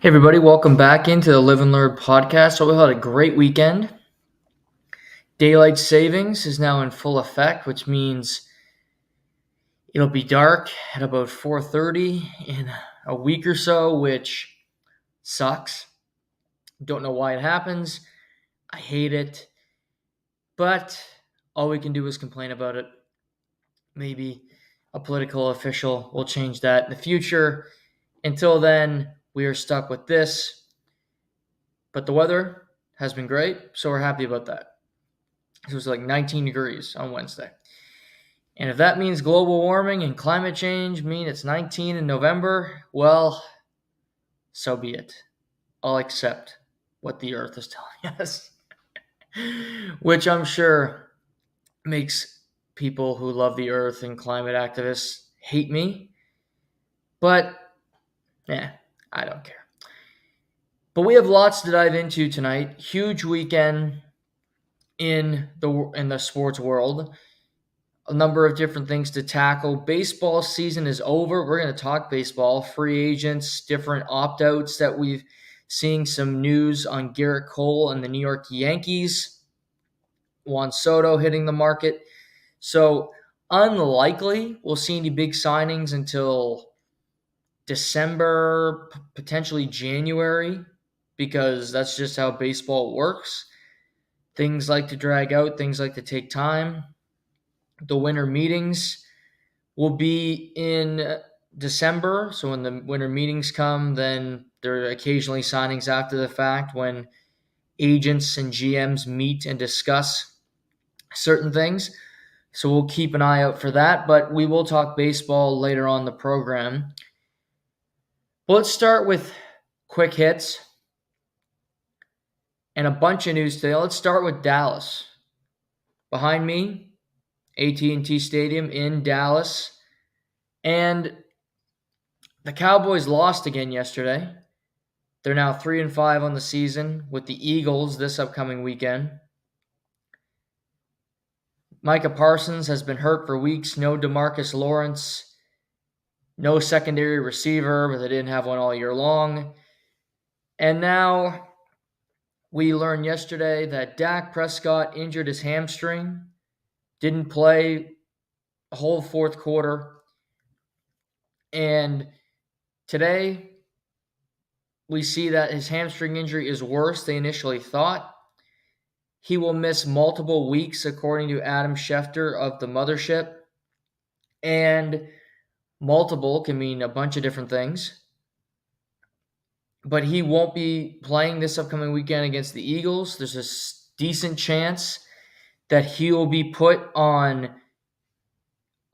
Hey everybody, welcome back into the Live and Learn podcast. So we had a great weekend. Daylight savings is now in full effect, which means it'll be dark at about 4:30 in a week or so, which sucks. Don't know why it happens. I hate it. But all we can do is complain about it. Maybe a political official will change that in the future. Until then, we are stuck with this. But the weather has been great, so we're happy about that. It was like 19 degrees on Wednesday. And if that means global warming and climate change mean it's 19 in November, well, so be it. I'll accept what the earth is telling us. Which I'm sure makes people who love the earth and climate activists hate me. But, I don't care. But we have lots to dive into tonight. Huge weekend in the sports world. A number of different things to tackle. Baseball season is over. We're going to talk baseball, free agents, different opt-outs that we've seen some news on Gerrit Cole and the New York Yankees. Juan Soto hitting the market. So unlikely we'll see any big signings until December, potentially January, because that's just how baseball works. Things like to drag out. Things like to take time. The winter meetings will be in December. So when the winter meetings come, then there are occasionally signings after the fact when agents and GMs meet and discuss certain things. So we'll keep an eye out for that. But we will talk baseball later on in the program. Well, let's start with quick hits and a bunch of news today. Let's start with Dallas. Behind me, AT&T Stadium in Dallas. And the Cowboys lost again yesterday. They're now 3-5 on the season with the Eagles this upcoming weekend. Micah Parsons has been hurt for weeks. No DeMarcus Lawrence. No secondary receiver, but they didn't have one all year long. And now we learned yesterday that Dak Prescott injured his hamstring. Didn't play a whole fourth quarter. And today we see that his hamstring injury is worse than they initially thought. He will miss multiple weeks, according to Adam Schefter of the Mothership. And multiple can mean a bunch of different things. But he won't be playing this upcoming weekend against the Eagles. There's a decent chance that he will be put on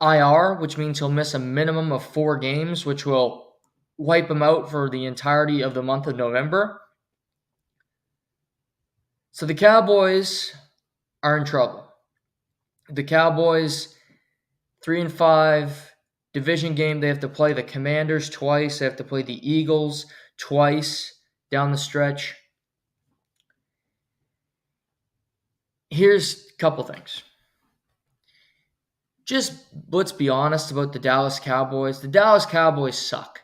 IR, which means he'll miss a minimum of 4 games, which will wipe him out for the entirety of the month of November. So the Cowboys are in trouble. The Cowboys, 3-5, division game. They have to play the Commanders twice. They have to play the Eagles twice down the stretch. Here's a couple things. Just let's be honest about the Dallas Cowboys. The Dallas Cowboys suck.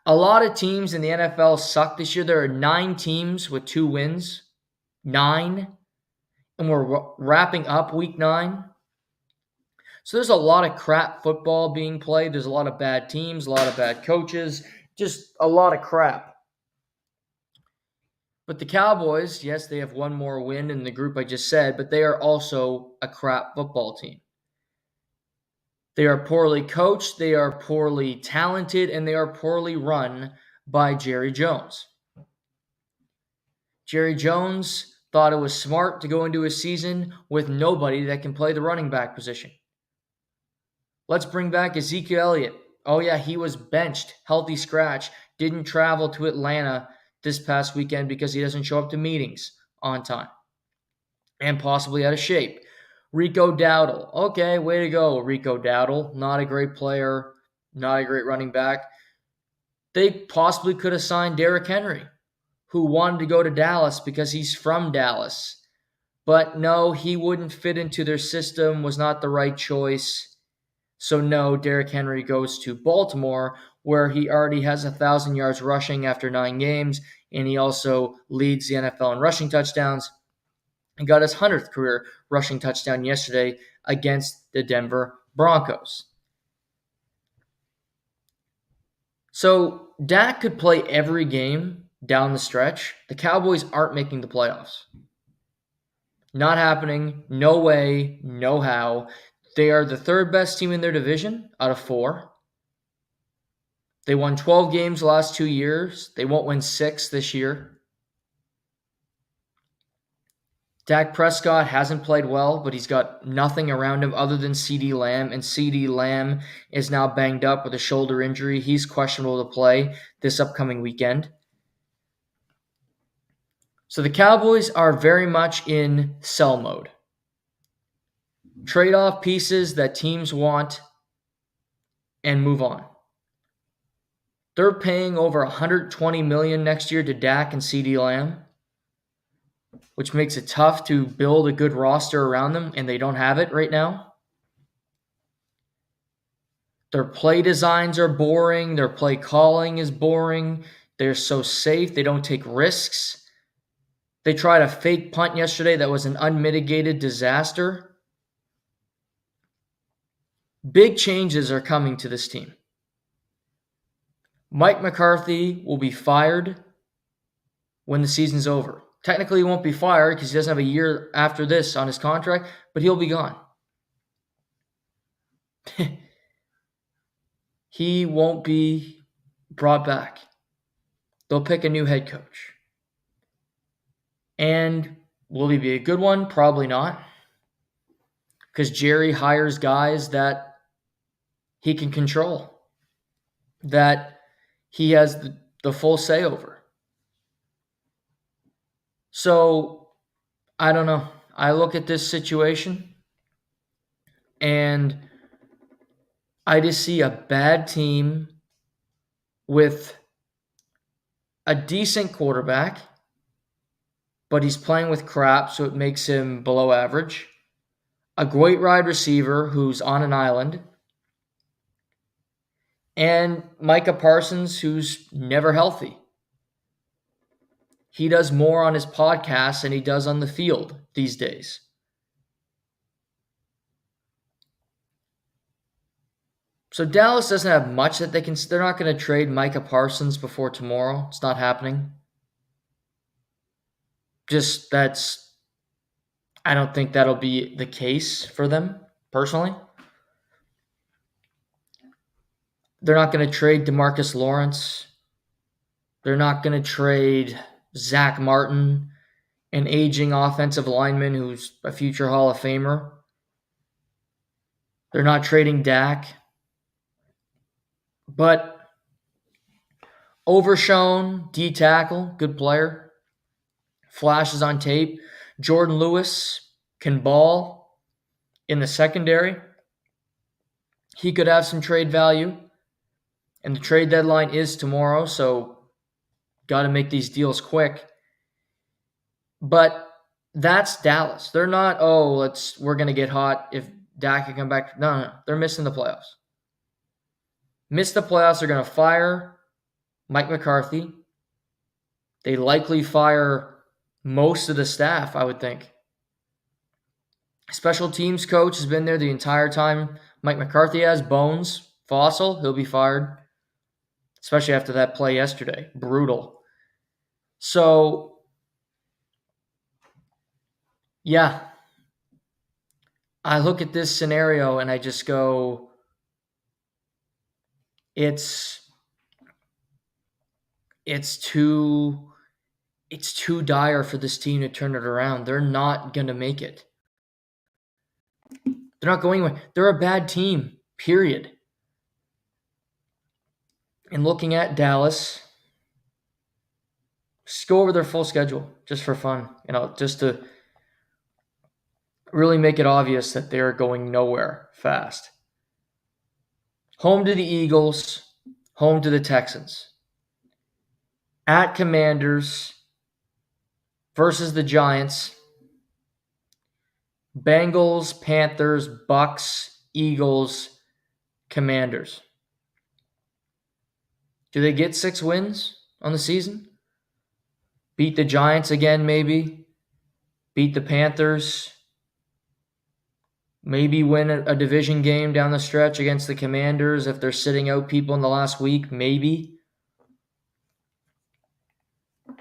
A lot of teams in the NFL suck this year. There are 9 teams with 2 wins. 9. And we're wrapping up week 9. So there's a lot of crap football being played. There's a lot of bad teams, a lot of bad coaches, just a lot of crap. But the Cowboys, yes, they have one more win in the group I just said, but they are also a crap football team. They are poorly coached, they are poorly talented, and they are poorly run by Jerry Jones. Jerry Jones thought it was smart to go into a season with nobody that can play the running back position. Let's bring back Ezekiel Elliott. Oh yeah, he was benched, healthy scratch, didn't travel to Atlanta this past weekend because he doesn't show up to meetings on time and possibly out of shape. Rico Dowdle. Okay, way to go, Rico Dowdle. Not a great player, not a great running back. They possibly could have signed Derrick Henry, who wanted to go to Dallas because he's from Dallas. But no, he wouldn't fit into their system, was not the right choice. So no, Derrick Henry goes to Baltimore, where he already has 1,000 yards rushing after 9 games, and he also leads the NFL in rushing touchdowns. He got his 100th career rushing touchdown yesterday against the Denver Broncos. So Dak could play every game down the stretch. The Cowboys aren't making the playoffs. Not happening. No way. No how. They are the third best team in their division out of 4. They won 12 games the last 2 years. They won't win 6 this year. Dak Prescott hasn't played well, but he's got nothing around him other than CeeDee Lamb, and CeeDee Lamb is now banged up with a shoulder injury. He's questionable to play this upcoming weekend. So the Cowboys are very much in sell mode. Trade off pieces that teams want and move on. They're paying over $120 million next year to Dak and CeeDee Lamb, which makes it tough to build a good roster around them, and they don't have it right now. Their play designs are boring. Their play calling is boring. They're so safe. They don't take risks. They tried a fake punt yesterday that was an unmitigated disaster. Big changes are coming to this team. Mike McCarthy will be fired when the season's over. Technically, he won't be fired because he doesn't have a year after this on his contract, but he'll be gone. He won't be brought back. They'll pick a new head coach. And will he be a good one? Probably not. Because Jerry hires guys that he can control, that he has the full say over. So, I don't know. I look at this situation and I just see a bad team with a decent quarterback, but he's playing with crap, so it makes him below average. A great wide receiver who's on an island, and Micah Parsons, who's never healthy. He does more on his podcast than he does on the field these days. So Dallas doesn't have much that they're not going to trade Micah Parsons before tomorrow. It's not happening. I don't think that'll be the case for them, personally. They're not going to trade DeMarcus Lawrence. They're not going to trade Zach Martin, an aging offensive lineman who's a future Hall of Famer. They're not trading Dak. But Overshown, D-tackle, good player. Flashes on tape. Jordan Lewis can ball in the secondary. He could have some trade value. And the trade deadline is tomorrow, so got to make these deals quick. But that's Dallas. They're not, we're going to get hot if Dak can come back. No. They're missing the playoffs. Miss the playoffs, they're going to fire Mike McCarthy. They likely fire most of the staff, I would think. Special teams coach has been there the entire time Mike McCarthy has. Bones, Fossil, he'll be fired. Especially after that play yesterday. Brutal. So, yeah. I look at this scenario and I just go, it's too dire for this team to turn it around. They're not going to make it. They're not going anywhere. They're a bad team, period. And looking at Dallas, just go over their full schedule just for fun, just to really make it obvious that they're going nowhere fast. Home to the Eagles, home to the Texans. At Commanders versus the Giants. Bengals, Panthers, Bucks, Eagles, Commanders. Do they get 6 wins on the season? Beat the Giants again, maybe. Beat the Panthers. Maybe win a division game down the stretch against the Commanders if they're sitting out people in the last week. Maybe.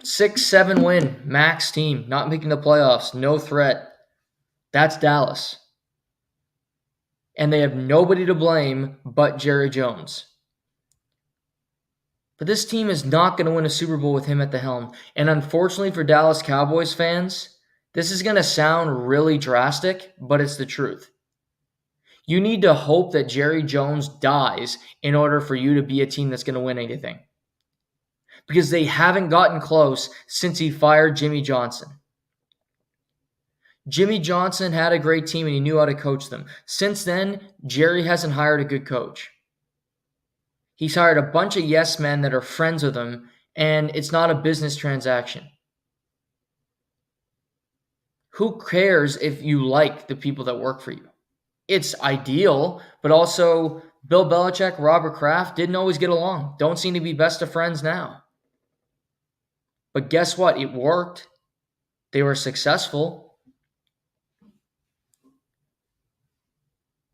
6-7 win, max team, not making the playoffs, no threat. That's Dallas. And they have nobody to blame but Jerry Jones. But this team is not going to win a Super Bowl with him at the helm. And unfortunately for Dallas Cowboys fans, this is going to sound really drastic, but it's the truth. You need to hope that Jerry Jones dies in order for you to be a team that's going to win anything. Because they haven't gotten close since he fired Jimmy Johnson. Jimmy Johnson had a great team and he knew how to coach them. Since then, Jerry hasn't hired a good coach. He's hired a bunch of yes men that are friends with him, and it's not a business transaction. Who cares if you like the people that work for you? It's ideal, but also Bill Belichick, Robert Kraft didn't always get along. Don't seem to be best of friends now. But guess what? It worked. They were successful.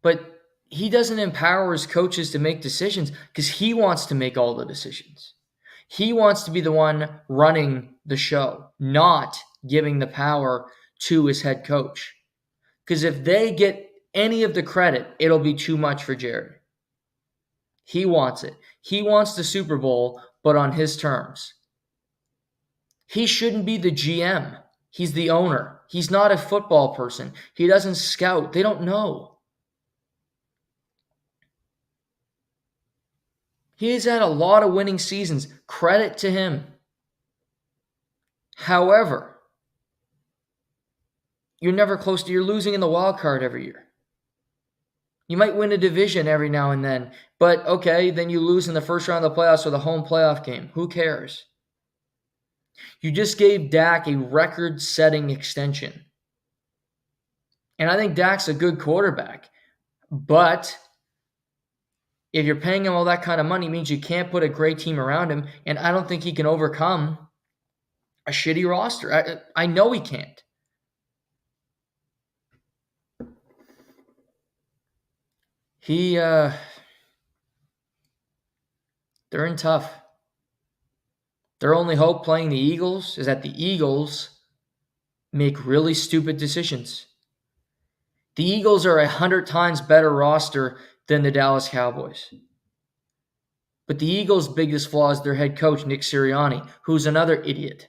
But he doesn't empower his coaches to make decisions because he wants to make all the decisions. He wants to be the one running the show, not giving the power to his head coach. Because if they get any of the credit, it'll be too much for Jared. He wants it. He wants the Super Bowl, but on his terms. He shouldn't be the GM. He's the owner. He's not a football person. He doesn't scout. They don't know. He's had a lot of winning seasons. Credit to him. However, you're never close to, you're losing in the wild card every year. You might win a division every now and then, but okay, then you lose in the first round of the playoffs with a home playoff game. Who cares? You just gave Dak a record-setting extension. And I think Dak's a good quarterback, but if you're paying him all that kind of money, it means you can't put a great team around him, and I don't think he can overcome a shitty roster. I know he can't. They're in tough. Their only hope playing the Eagles is that the Eagles make really stupid decisions. The Eagles are 100 times better roster than the Dallas Cowboys. But the Eagles' biggest flaw is their head coach, Nick Sirianni, who's another idiot,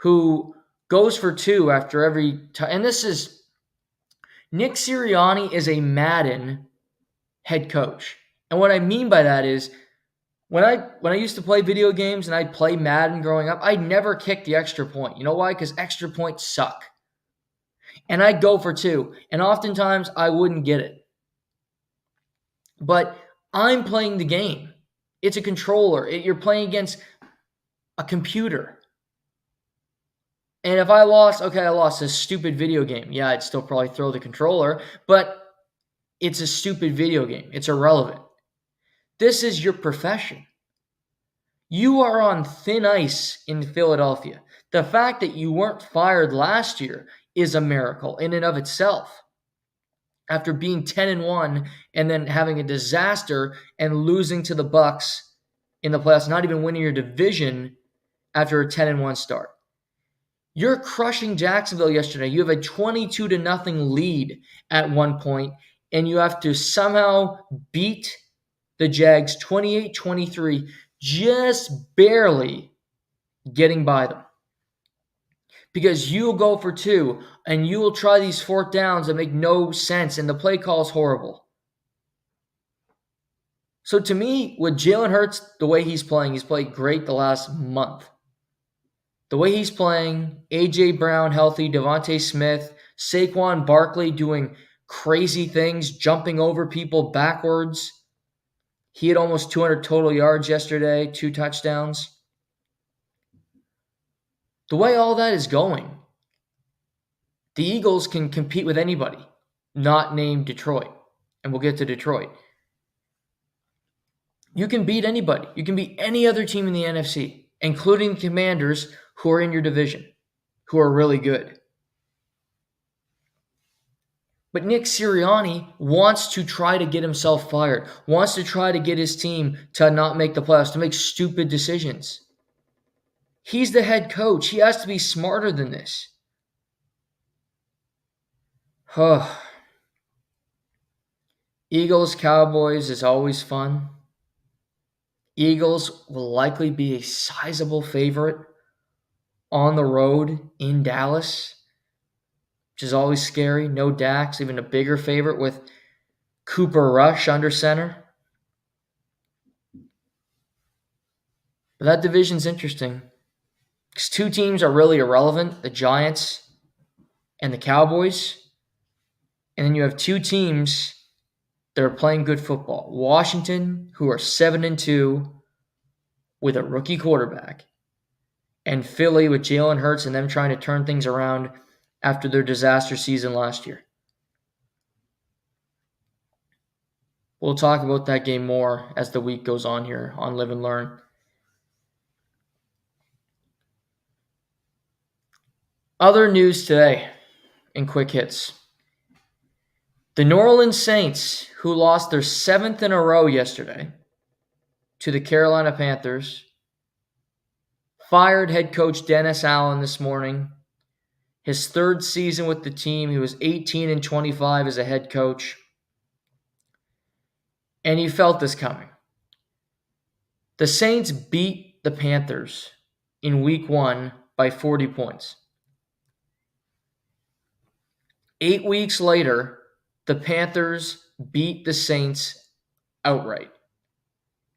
who goes for 2 after every time. And Nick Sirianni is a Madden head coach. And what I mean by that is, when I used to play video games and I'd play Madden growing up, I'd never kick the extra point. You know why? Because extra points suck. And I'd go for 2. And oftentimes I wouldn't get it. But I'm playing the game. It's a controller. You're playing against a computer. And if I lost, okay, I lost a stupid video game. Yeah, I'd still probably throw the controller, but it's a stupid video game. It's irrelevant. This is your profession. You are on thin ice in Philadelphia. The fact that you weren't fired last year is a miracle in and of itself. After being 10-1 and then having a disaster and losing to the Bucks in the playoffs, not even winning your division after a 10-1 start. You're crushing Jacksonville yesterday. You have a 22-0 lead at one point, and you have to somehow beat the Jags 28-23, just barely getting by them. Because you'll go for 2, and you will try these 4th downs that make no sense, and the play call is horrible. So to me, with Jalen Hurts, the way he's played great the last month. The way he's playing, A.J. Brown healthy, Devontae Smith, Saquon Barkley doing crazy things, jumping over people backwards. He had almost 200 total yards yesterday, 2 touchdowns. The way all that is going, the Eagles can compete with anybody, not named Detroit. And we'll get to Detroit. You can beat anybody. You can beat any other team in the NFC, including the Commanders, who are in your division, who are really good. But Nick Sirianni wants to try to get himself fired, wants to try to get his team to not make the playoffs, to make stupid decisions. He's the head coach. He has to be smarter than this. Eagles, Cowboys is always fun. Eagles will likely be a sizable favorite on the road in Dallas, which is always scary. No Dax, even a bigger favorite with Cooper Rush under center. But that division's interesting because two teams are really irrelevant, the Giants and the Cowboys. And then you have two teams that are playing good football. Washington, who are 7-2 with a rookie quarterback, and Philly with Jalen Hurts and them trying to turn things around after their disaster season last year. We'll talk about that game more as the week goes on here on Live and Learn. Other news today in quick hits. The New Orleans Saints, who lost their 7th in a row yesterday to the Carolina Panthers, fired head coach Dennis Allen this morning. His third season with the team, he was 18-25 as a head coach. And he felt this coming. The Saints beat the Panthers in week 1 by 40 points. 8 weeks later, the Panthers beat the Saints outright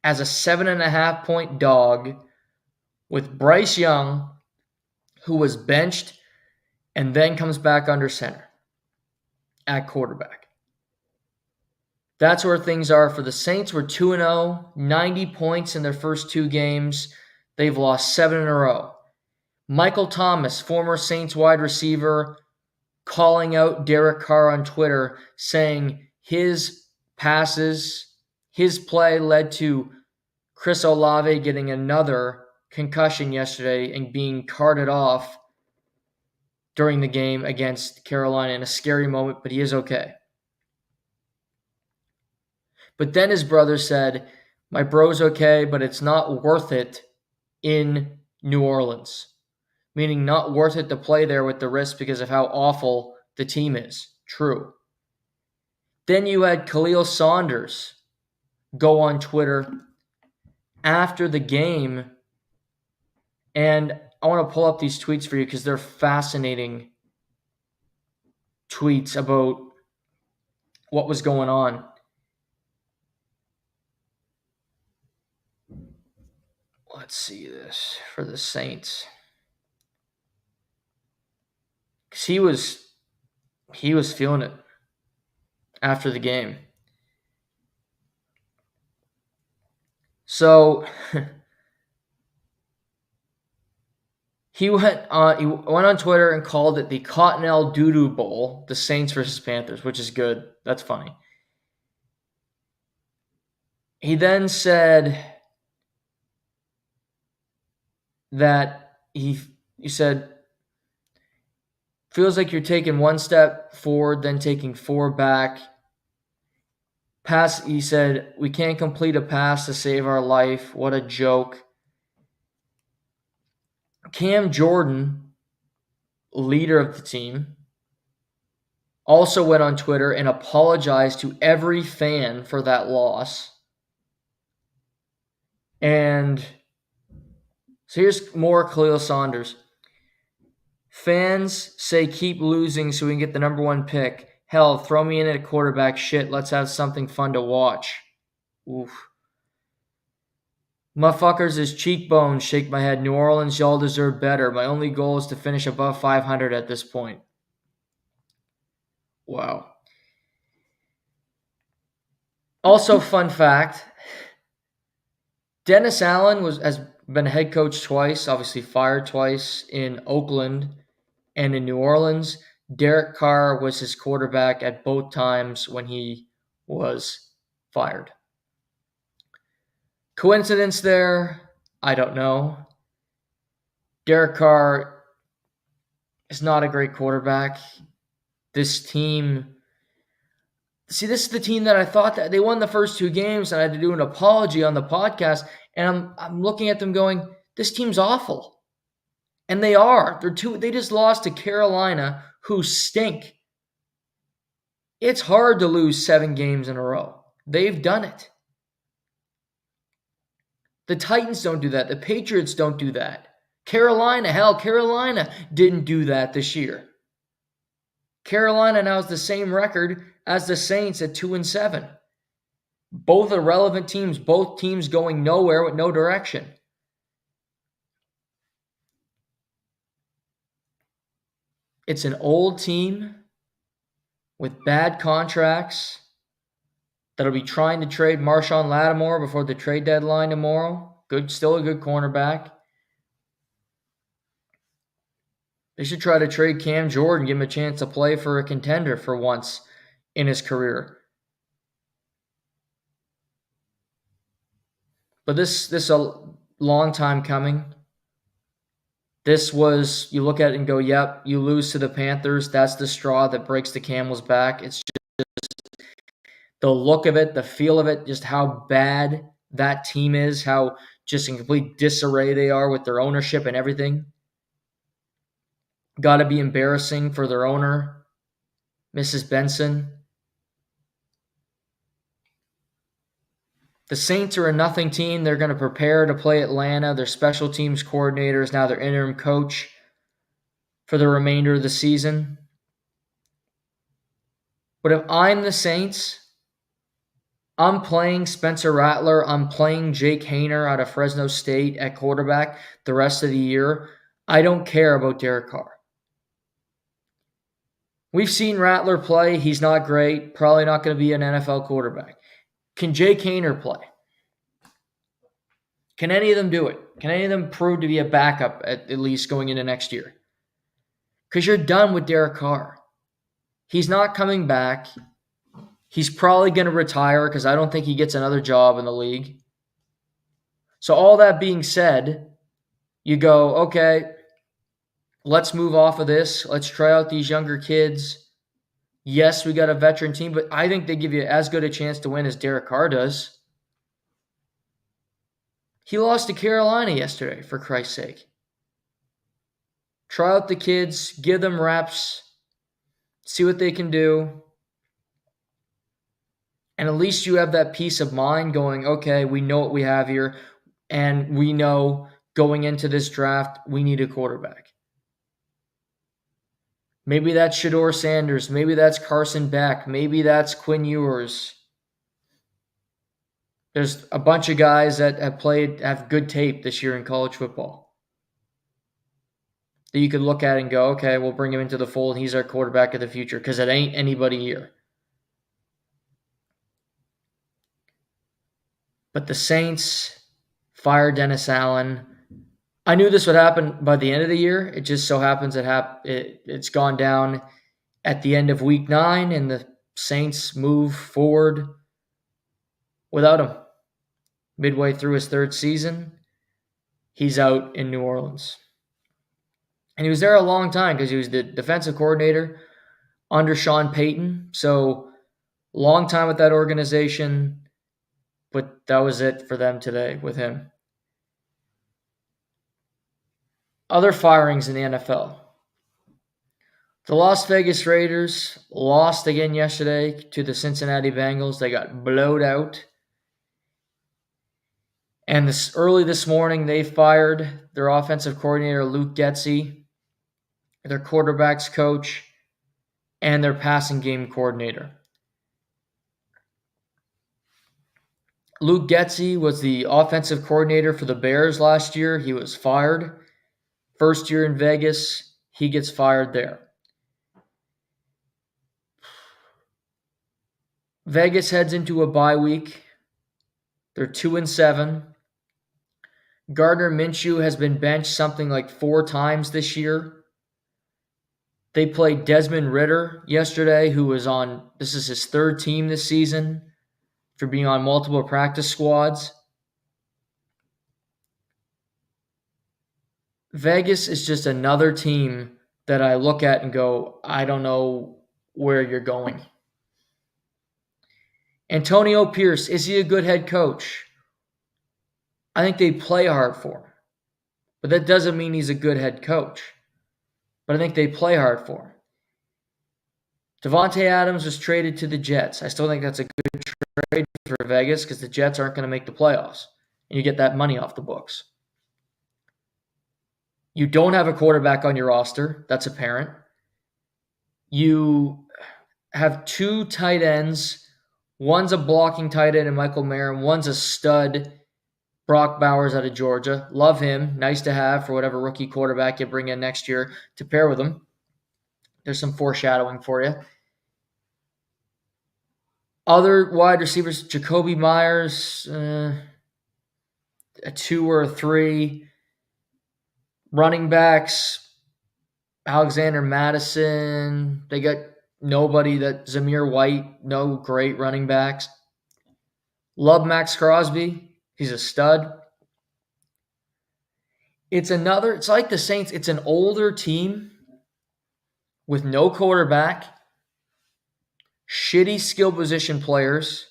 as a 7.5-point dog with Bryce Young, who was benched and then comes back under center at quarterback. That's where things are for the Saints. We're 2-0, 90 points in their first 2 games. They've lost 7 in a row. Michael Thomas, former Saints wide receiver, calling out Derek Carr on Twitter, saying his passes, his play led to Chris Olave getting another concussion yesterday and being carted off during the game against Carolina in a scary moment, but he is okay. But then his brother said, my bro's okay, but it's not worth it in New Orleans. Meaning not worth it to play there with the risk because of how awful the team is. True. Then you had Khalil Saunders go on Twitter after the game, and I want to pull up these tweets for you because they're fascinating tweets about what was going on. Let's see this for the Saints. Because he was feeling it after the game. So he went on Twitter and called it the Cottonelle Doo-Doo Bowl, the Saints versus Panthers, which is good. That's funny. He then said that he said, feels like you're taking 1 step forward, then taking 4 back. He said, we can't complete a pass to save our life. What a joke. Cam Jordan, leader of the team, also went on Twitter and apologized to every fan for that loss. And so here's more Khalil Saunders. Fans say keep losing so we can get the number 1 pick. Hell, throw me in at a quarterback. Shit, let's have something fun to watch. Oof. Motherfuckers is cheekbones. Shake my head. New Orleans, y'all deserve better. My only goal is to finish above 500 at this point. Wow. Also, fun fact, Dennis Allen has been head coach twice, obviously fired twice in Oakland and in New Orleans. Derek Carr was his quarterback at both times when he was fired. Coincidence there? I don't know. Derek Carr is not a great quarterback. This team, this is the team that I thought that they won the first two games, and I had to do an apology on the podcast. And I'm looking at them going, this team's awful. And they are. They just lost to Carolina, who stink. It's hard to lose 7 games in a row. They've done it. The Titans don't do that. The Patriots don't do that. Carolina didn't do that this year. Carolina now has the same record as the Saints at 2-7. Both are relevant teams, both teams going nowhere with no direction. It's an old team with bad contracts that'll be trying to trade Marshawn Lattimore before the trade deadline tomorrow. Still a good cornerback. They should try to trade Cam Jordan, give him a chance to play for a contender for once in his career. But this is a long time coming. This was, you look at it and go, yep, you lose to the Panthers. That's the straw that breaks the camel's back. It's just the look of it, the feel of it, just how bad that team is, how just in complete disarray they are with their ownership and everything. Got to be embarrassing for their owner, Mrs. Benson. The Saints are a nothing team. They're going to prepare to play Atlanta. Their special teams coordinator is now their interim coach for the remainder of the season. But if I'm the Saints, I'm playing Spencer Rattler. I'm playing Jake Haener out of Fresno State at quarterback the rest of the year. I don't care about Derek Carr. We've seen Rattler play. He's not great. Probably not going to be an NFL quarterback. Can Jake Haener play? Can any of them do it? Can any of them prove to be a backup at least going into next year? Because you're done with Derek Carr. He's not coming back. He's probably going to retire because I don't think he gets another job in the league. So all that being said, you go, okay, let's move off of this. Let's try out these younger kids. Yes, we got a veteran team, but I think they give you as good a chance to win as Derek Carr does. He lost to Carolina yesterday, for Christ's sake. Try out the kids, give them reps, see what they can do. And at least you have that peace of mind going, okay, we know what we have here, and we know going into this draft, we need a quarterback. Maybe that's Shedeur Sanders. Maybe that's Carson Beck. Maybe that's Quinn Ewers. There's a bunch of guys that have good tape this year in college football that you could look at and go, okay, we'll bring him into the fold. He's our quarterback of the future because it ain't anybody here. But the Saints fired Dennis Allen. I knew this would happen by the end of the year. It just so happens it's gone down at the end of week 9, and the Saints move forward without him. Midway through his 3rd season, he's out in New Orleans. And he was there a long time because he was the defensive coordinator under Sean Payton. So long time with that organization, but that was it for them today with him. Other firings in the NFL. The Las Vegas Raiders lost again yesterday to the Cincinnati Bengals. They got blowed out. And early this morning, they fired their offensive coordinator, Luke Getsy, their quarterbacks coach, and their passing game coordinator. Luke Getsy was the offensive coordinator for the Bears last year. He was fired. First year in Vegas, he gets fired there. Vegas heads into a bye week. They're 2-7. Gardner Minshew has been benched something like 4 times this year. They played Desmond Ridder yesterday, who was this is his 3rd team this season for being on multiple practice squads. Vegas is just another team that I look at and go, I don't know where you're going. Antonio Pierce, is he a good head coach? I think they play hard for him. But that doesn't mean he's a good head coach. But I think they play hard for him. Devontae Adams was traded to the Jets. I still think that's a good trade for Vegas because the Jets aren't going to make the playoffs. And you get that money off the books. You don't have a quarterback on your roster. That's apparent. You have two tight ends. One's a blocking tight end in Michael Mayer. One's a stud, Brock Bowers out of Georgia. Love him. Nice to have for whatever rookie quarterback you bring in next year to pair with him. There's some foreshadowing for you. Other wide receivers, Jacoby Myers, a 2 or a 3. Running backs, Alexander Madison. They got nobody. That Zamir White, no great running backs. Love Max Crosby. He's a stud. It's like the Saints. It's an older team with no quarterback, shitty skill position players,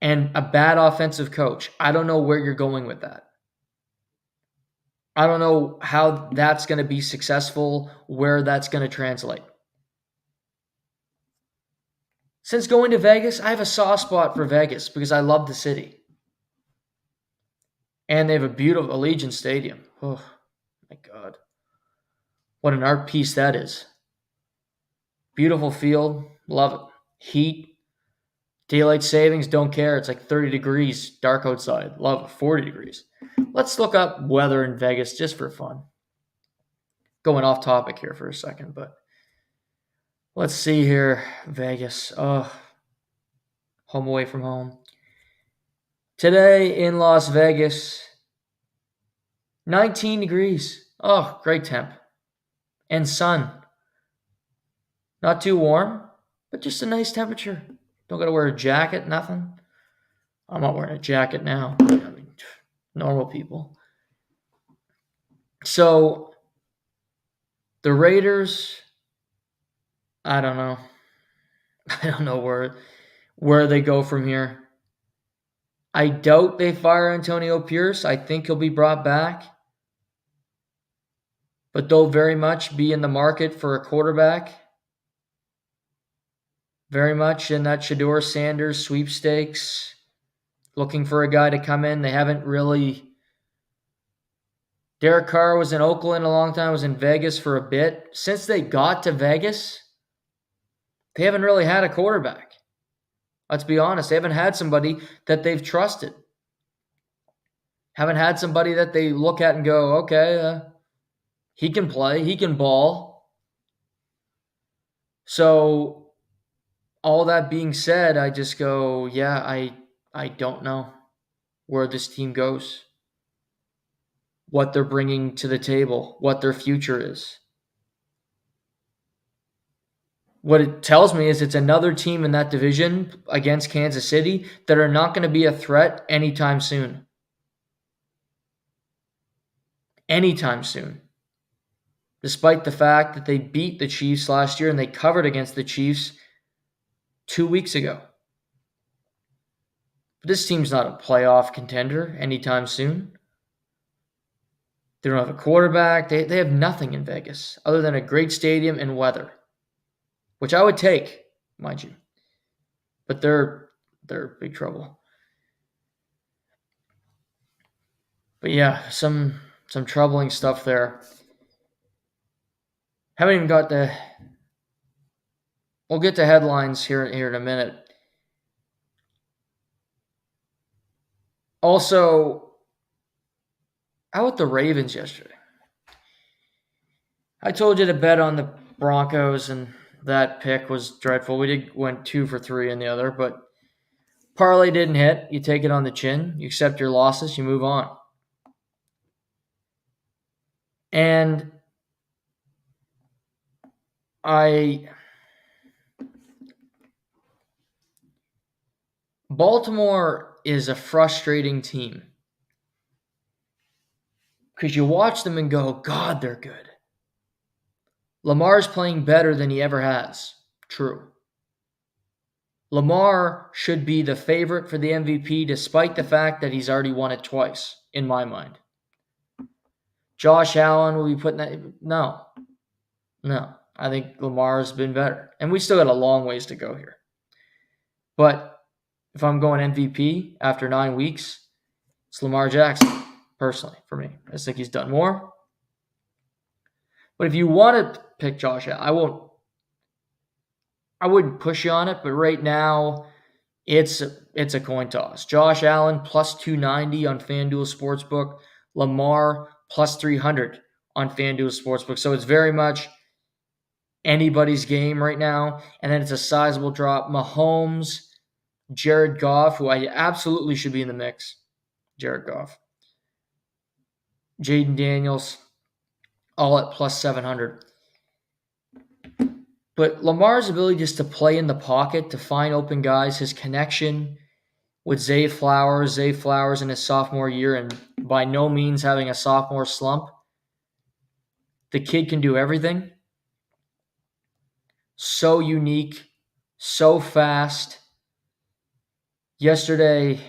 and a bad offensive coach. I don't know where you're going with that. I don't know how that's going to be successful, where that's going to translate. Since going to Vegas, I have a soft spot for Vegas because I love the city. And they have a beautiful Allegiant Stadium. Oh, my God. What an art piece that is. Beautiful field. Love it. Heat. Daylight savings. Don't care. It's like 30 degrees. Dark outside. Love it. 40 degrees. Let's look up weather in Vegas just for fun. Going off topic here for a second, but let's see here. Vegas. Oh, home away from home. Today in Las Vegas, 19 degrees. Oh, great temp. And sun. Not too warm, but just a nice temperature. Don't got to wear a jacket, nothing. I'm not wearing a jacket now. I mean, normal people. So, the Raiders, I don't know. I don't know where they go from here. I doubt they fire Antonio Pierce. I think he'll be brought back. But they'll very much be in the market for a quarterback. Very much in that Shedeur Sanders sweepstakes. Looking for a guy to come in. They haven't really... Derek Carr was in Oakland a long time, was in Vegas for a bit. Since they got to Vegas, they haven't really had a quarterback. Let's be honest. They haven't had somebody that they've trusted. Haven't had somebody that they look at and go, okay, he can play, he can ball. So, all that being said, I just go, yeah, I don't know where this team goes, what they're bringing to the table, what their future is. What it tells me is it's another team in that division against Kansas City that are not going to be a threat anytime soon. Anytime soon. Despite the fact that they beat the Chiefs last year and they covered against the Chiefs 2 weeks ago. But this team's not a playoff contender anytime soon. They don't have a quarterback. They have nothing in Vegas other than a great stadium and weather, which I would take, mind you. But they're big trouble. But yeah, some troubling stuff there. Haven't even got the... We'll get to headlines here in a minute. Also, how about the Ravens yesterday? I told you to bet on the Broncos, and that pick was dreadful. We went 2 for 3 in the other, but parlay didn't hit. You take it on the chin. You accept your losses. You move on. And Baltimore is a frustrating team. because you watch them and go, God, they're good. Lamar's playing better than he ever has. True. Lamar should be the favorite for the MVP despite the fact that he's already won it twice, in my mind. Josh Allen will be putting that. No. I think Lamar's been better. And we still got a long ways to go here. But if I'm going MVP after 9 weeks, it's Lamar Jackson, personally, for me. I just think he's done more. But if you want to pick Josh Allen, I wouldn't push you on it, but right now it's a coin toss. Josh Allen plus 290 on FanDuel Sportsbook, Lamar plus 300 on FanDuel Sportsbook. So it's very much anybody's game right now. And then it's a sizable drop. Mahomes, Jared Goff, who I absolutely should be in the mix. Jared Goff. Jaden Daniels, all at plus 700. But Lamar's ability just to play in the pocket, to find open guys, his connection with Zay Flowers in his sophomore year, and by no means having a sophomore slump. The kid can do everything. So unique, so fast. Yesterday,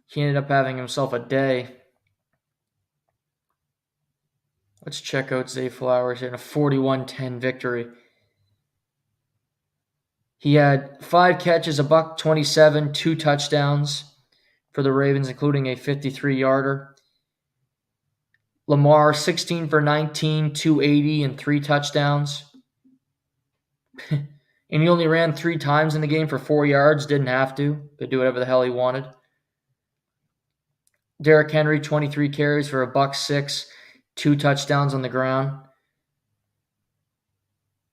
he ended up having himself a day. Let's check out Zay Flowers in a 41-10 victory. He had 5 catches, $127, 2 touchdowns for the Ravens, including a 53-yarder. Lamar, 16 for 19, 280, and 3 touchdowns. And he only ran 3 times in the game for 4 yards. Didn't have to. Could do whatever the hell he wanted. Derrick Henry, 23 carries for $106, 2 touchdowns on the ground.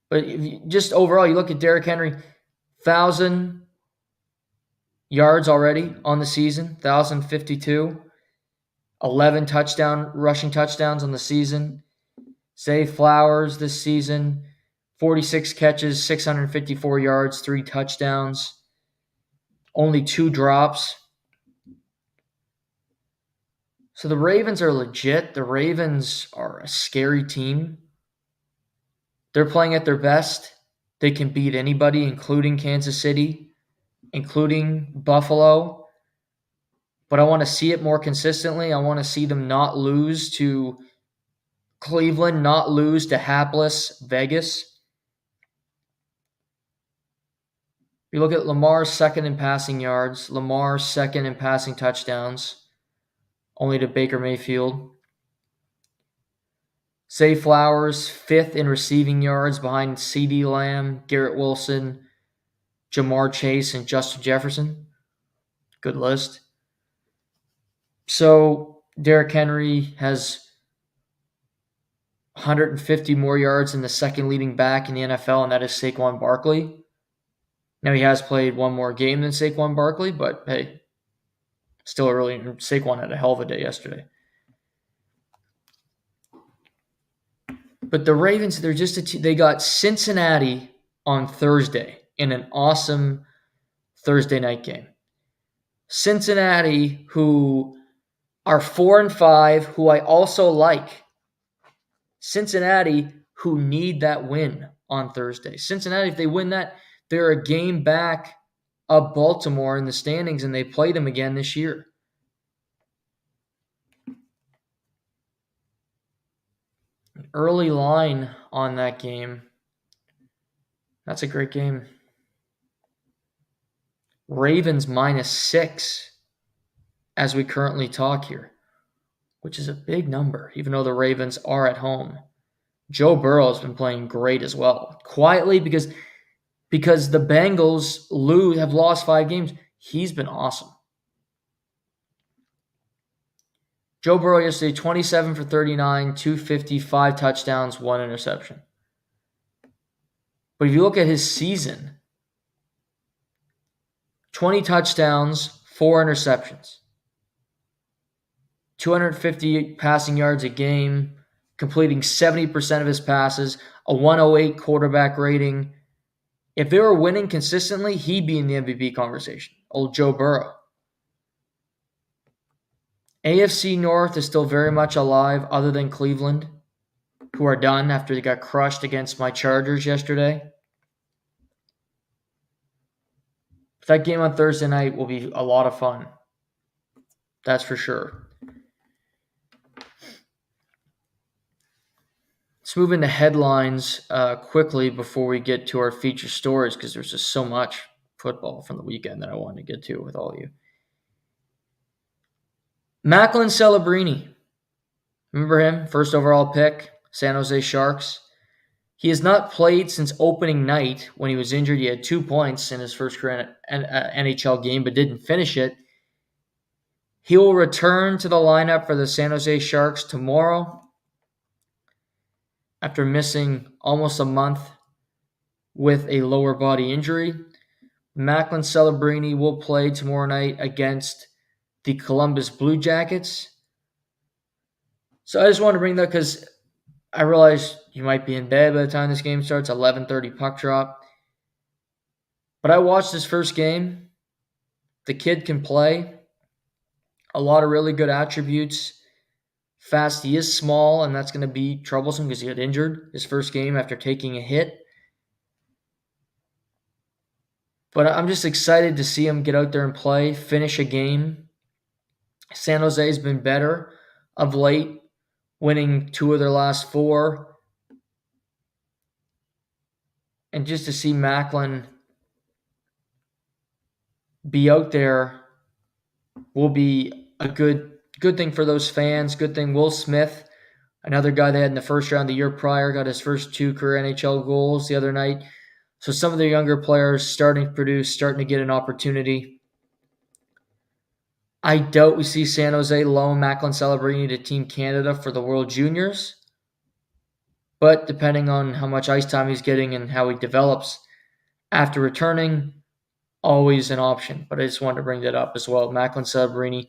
But just overall, you look at Derrick Henry, 1,000 yards already on the season, 1,052. 11 rushing touchdowns on the season. Zay Flowers this season, 46 catches, 654 yards, 3 touchdowns. Only 2 drops. So the Ravens are legit. The Ravens are a scary team. They're playing at their best. They can beat anybody, including Kansas City, including Buffalo. But I want to see it more consistently. I want to see them not lose to Cleveland, not lose to hapless Vegas. You look at Lamar's second in passing yards, Lamar's second in passing touchdowns, only to Baker Mayfield. Zay Flowers, 5th in receiving yards behind CeeDee Lamb, Garrett Wilson, Jamar Chase, and Justin Jefferson. Good list. So Derrick Henry has 150 more yards than the second leading back in the NFL, and that is Saquon Barkley. Now, he has played one more game than Saquon Barkley, but hey, still Saquon had a hell of a day yesterday. But the Ravens, they're just they got Cincinnati on Thursday in an awesome Thursday night game. Cincinnati, who are 4-5, who I also like. Cincinnati, who need that win on Thursday. Cincinnati, if they win that, they're a game back of Baltimore in the standings, and they played them again this year. An early line on that game. That's a great game. Ravens -6 as we currently talk here, which is a big number, even though the Ravens are at home. Joe Burrow has been playing great as well. Quietly, because the Bengals have lost 5 games, he's been awesome. Joe Burrow yesterday, 27 for 39, 250, 5 touchdowns, 1 interception. But if you look at his season, 20 touchdowns, 4 interceptions, 250 passing yards a game, completing 70% of his passes, a 108 quarterback rating. If they were winning consistently, he'd be in the MVP conversation. Old Joe Burrow. AFC North is still very much alive, other than Cleveland, who are done after they got crushed against my Chargers yesterday. That game on Thursday night will be a lot of fun. That's for sure. Let's move into headlines quickly before we get to our feature stories, because there's just so much football from the weekend that I want to get to with all of you. Macklin Celebrini. Remember him? First overall pick, San Jose Sharks. He has not played since opening night when he was injured. He had 2 points in his first career NHL game, but didn't finish it. He will return to the lineup for the San Jose Sharks tomorrow after missing almost a month with a lower body injury. Macklin Celebrini will play tomorrow night against the Columbus Blue Jackets. So I just wanted to bring that because I realize you might be in bed by the time this game starts, 11:30 puck drop. But I watched this first game. The kid can play. A lot of really good attributes. Fast, he is small, and that's going to be troublesome because he got injured his first game after taking a hit. But I'm just excited to see him get out there and play, finish a game. San Jose's been better of late, winning 2 of their last 4. And just to see Macklin be out there will be a good thing for those fans. Good thing Will Smith, another guy they had in the first round the year prior, got his first 2 career NHL goals the other night. So some of the younger players starting to produce, starting to get an opportunity. I doubt we see San Jose loan Macklin Celebrini to Team Canada for the World Juniors. But depending on how much ice time he's getting and how he develops after returning, always an option. But I just wanted to bring that up as well. Macklin Celebrini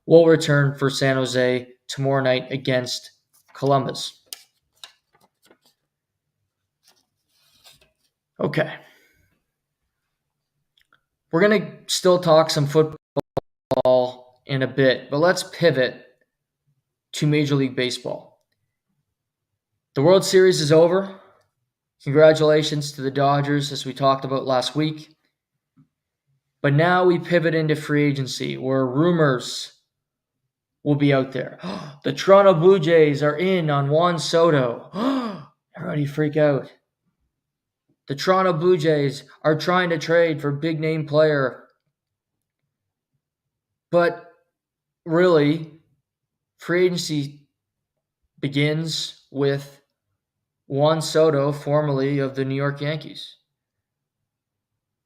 will return for San Jose tomorrow night against Columbus. Okay. We're going to still talk some football in a bit, but let's pivot to Major League Baseball. The World Series is over. Congratulations to the Dodgers, as we talked about last week. But now we pivot into free agency, where rumors will be out there. The Toronto Blue Jays are in on Juan Soto. Everybody freak out. The Toronto Blue Jays are trying to trade for big name player. But really, free agency begins with Juan Soto, formerly of the New York Yankees.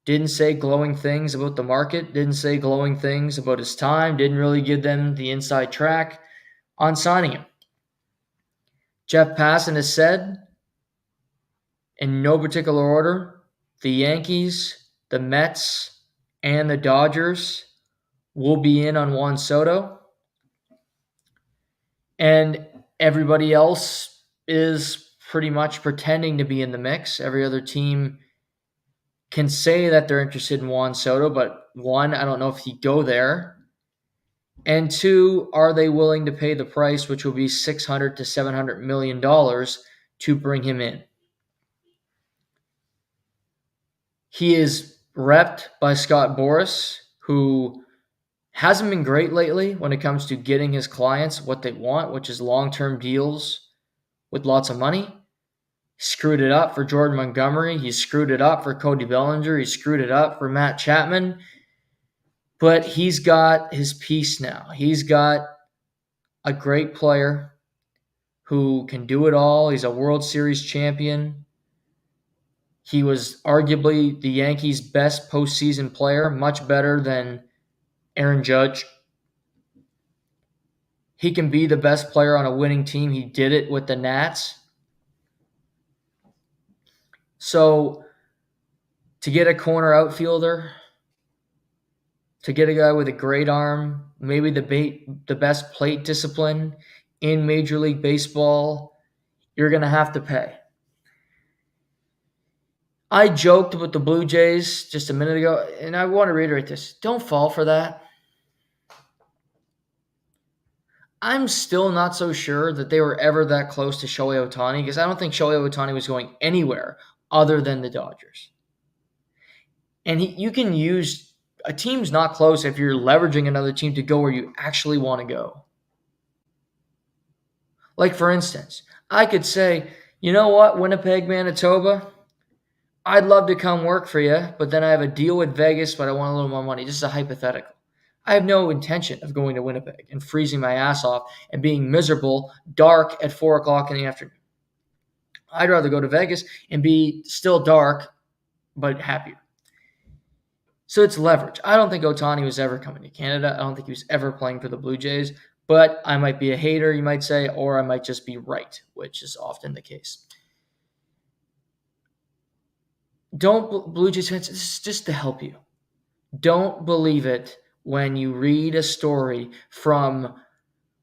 Didn't say glowing things about the market, didn't say glowing things about his time, didn't really give them the inside track on signing him. Jeff Passan has said, in no particular order, the Yankees, the Mets, and the Dodgers will be in on Juan Soto. And everybody else is pretty much pretending to be in the mix. Every other team can say that they're interested in Juan Soto, but 1, I don't know if he'd go there. And 2, are they willing to pay the price, which will be $600 to $700 million to bring him in? He is repped by Scott Boras, who hasn't been great lately when it comes to getting his clients what they want, which is long-term deals with lots of money. He screwed it up for Jordan Montgomery. He screwed it up for Cody Bellinger. He screwed it up for Matt Chapman. But he's got his piece now. He's got a great player who can do it all. He's a World Series champion. He was arguably the Yankees' best postseason player, much better than Aaron Judge. He can be the best player on a winning team. He did it with the Nats. So to get a corner outfielder, to get a guy with a great arm, maybe the best plate discipline in Major League Baseball, you're going to have to pay. I joked about the Blue Jays just a minute ago, and I want to reiterate this. Don't fall for that. I'm still not so sure that they were ever that close to Shohei Ohtani because I don't think Shohei Ohtani was going anywhere other than the Dodgers. And you can use a team's not close if you're leveraging another team to go where you actually want to go. Like, for instance, I could say, you know what, Winnipeg, Manitoba, I'd love to come work for you, but then I have a deal with Vegas, but I want a little more money. This is a hypothetical. I have no intention of going to Winnipeg and freezing my ass off and being miserable, dark at 4 o'clock in the afternoon. I'd rather go to Vegas and be still dark, but happier. So it's leverage. I don't think Ohtani was ever coming to Canada. I don't think he was ever playing for the Blue Jays, but I might be a hater, you might say, or I might just be right, which is often the case. Don't, Blue Jays fans, this is just to help you. Don't believe it when you read a story from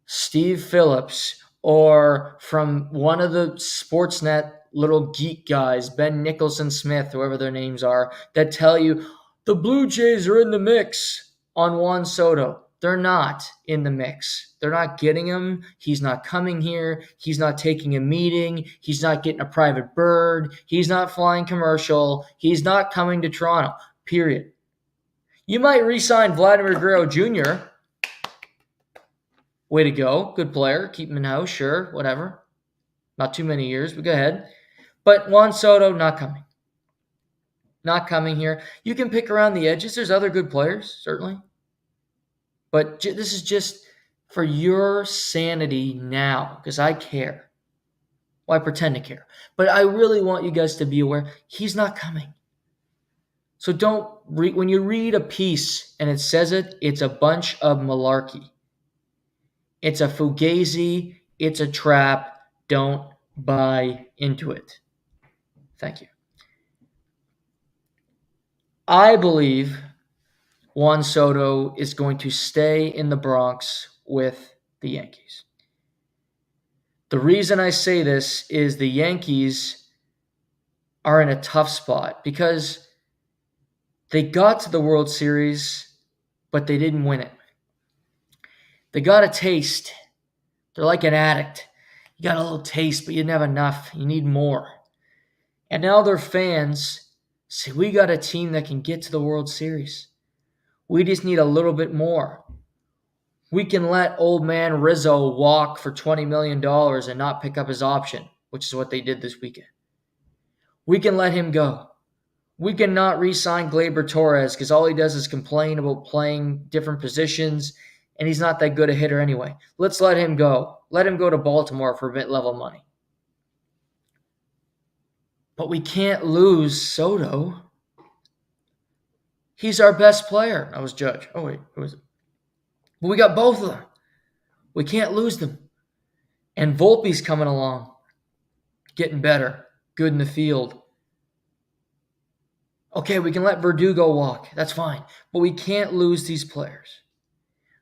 Steve Phillips or from one of the Sportsnet little geek guys, Ben Nicholson Smith, whoever their names are, that tell you the Blue Jays are in the mix on Juan Soto. They're not in the mix. They're not getting him. He's not coming here. He's not taking a meeting. He's not getting a private bird. He's not flying commercial. He's not coming to Toronto, period. You might re-sign Vladimir Guerrero Jr. Way to go. Good player. Keep him in-house. Sure. Whatever. Not too many years, but go ahead. But Juan Soto, not coming. Not coming here. You can pick around the edges. There's other good players, certainly. But this is just for your sanity now, because I care. Well, I pretend to care. But I really want you guys to be aware he's not coming. So don't read, when you read a piece and it says it's a bunch of malarkey. It's a fugazi. It's a trap. Don't buy into it. Thank you. I believe Juan Soto is going to stay in the Bronx with the Yankees. The reason I say this is the Yankees are in a tough spot because they got to the World Series, but they didn't win it. They got a taste. They're like an addict. You got a little taste, but you didn't have enough. You need more. And now their fans say, we got a team that can get to the World Series. We just need a little bit more. We can let old man Rizzo walk for $20 million and not pick up his option, which is what they did this weekend. We can let him go. We cannot re-sign Gleyber Torres because all he does is complain about playing different positions, and he's not that good a hitter anyway. Let's let him go. Let him go to Baltimore for mid-level money. But we can't lose Soto. He's our best player. I was Judge. Oh, wait. Who is it? But we got both of them. We can't lose them. And Volpe's coming along. Getting better. Good in the field. Okay, we can let Verdugo walk. That's fine. But we can't lose these players.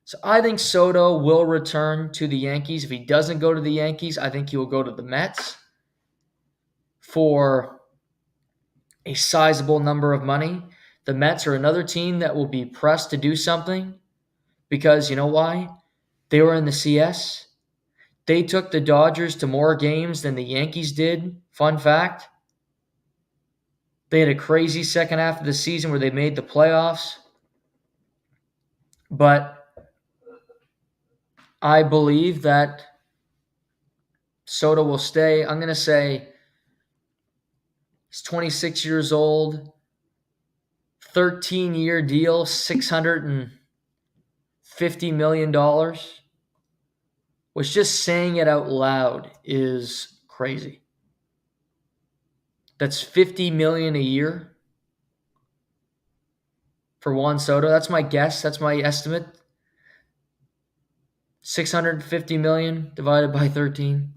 So I think Soto will return to the Yankees. If he doesn't go to the Yankees, I think he will go to the Mets for a sizable number of money. The Mets are another team that will be pressed to do something because you know why? They were in the CS. They took the Dodgers to more games than the Yankees did. Fun fact. They had a crazy second half of the season where they made the playoffs. But I believe that Soto will stay. I'm going to say he's 26 years old, 13-year deal, $650 million, which just saying it out loud is crazy. That's $50 million a year for Juan Soto. That's my guess. That's my estimate. $650 million divided by 13.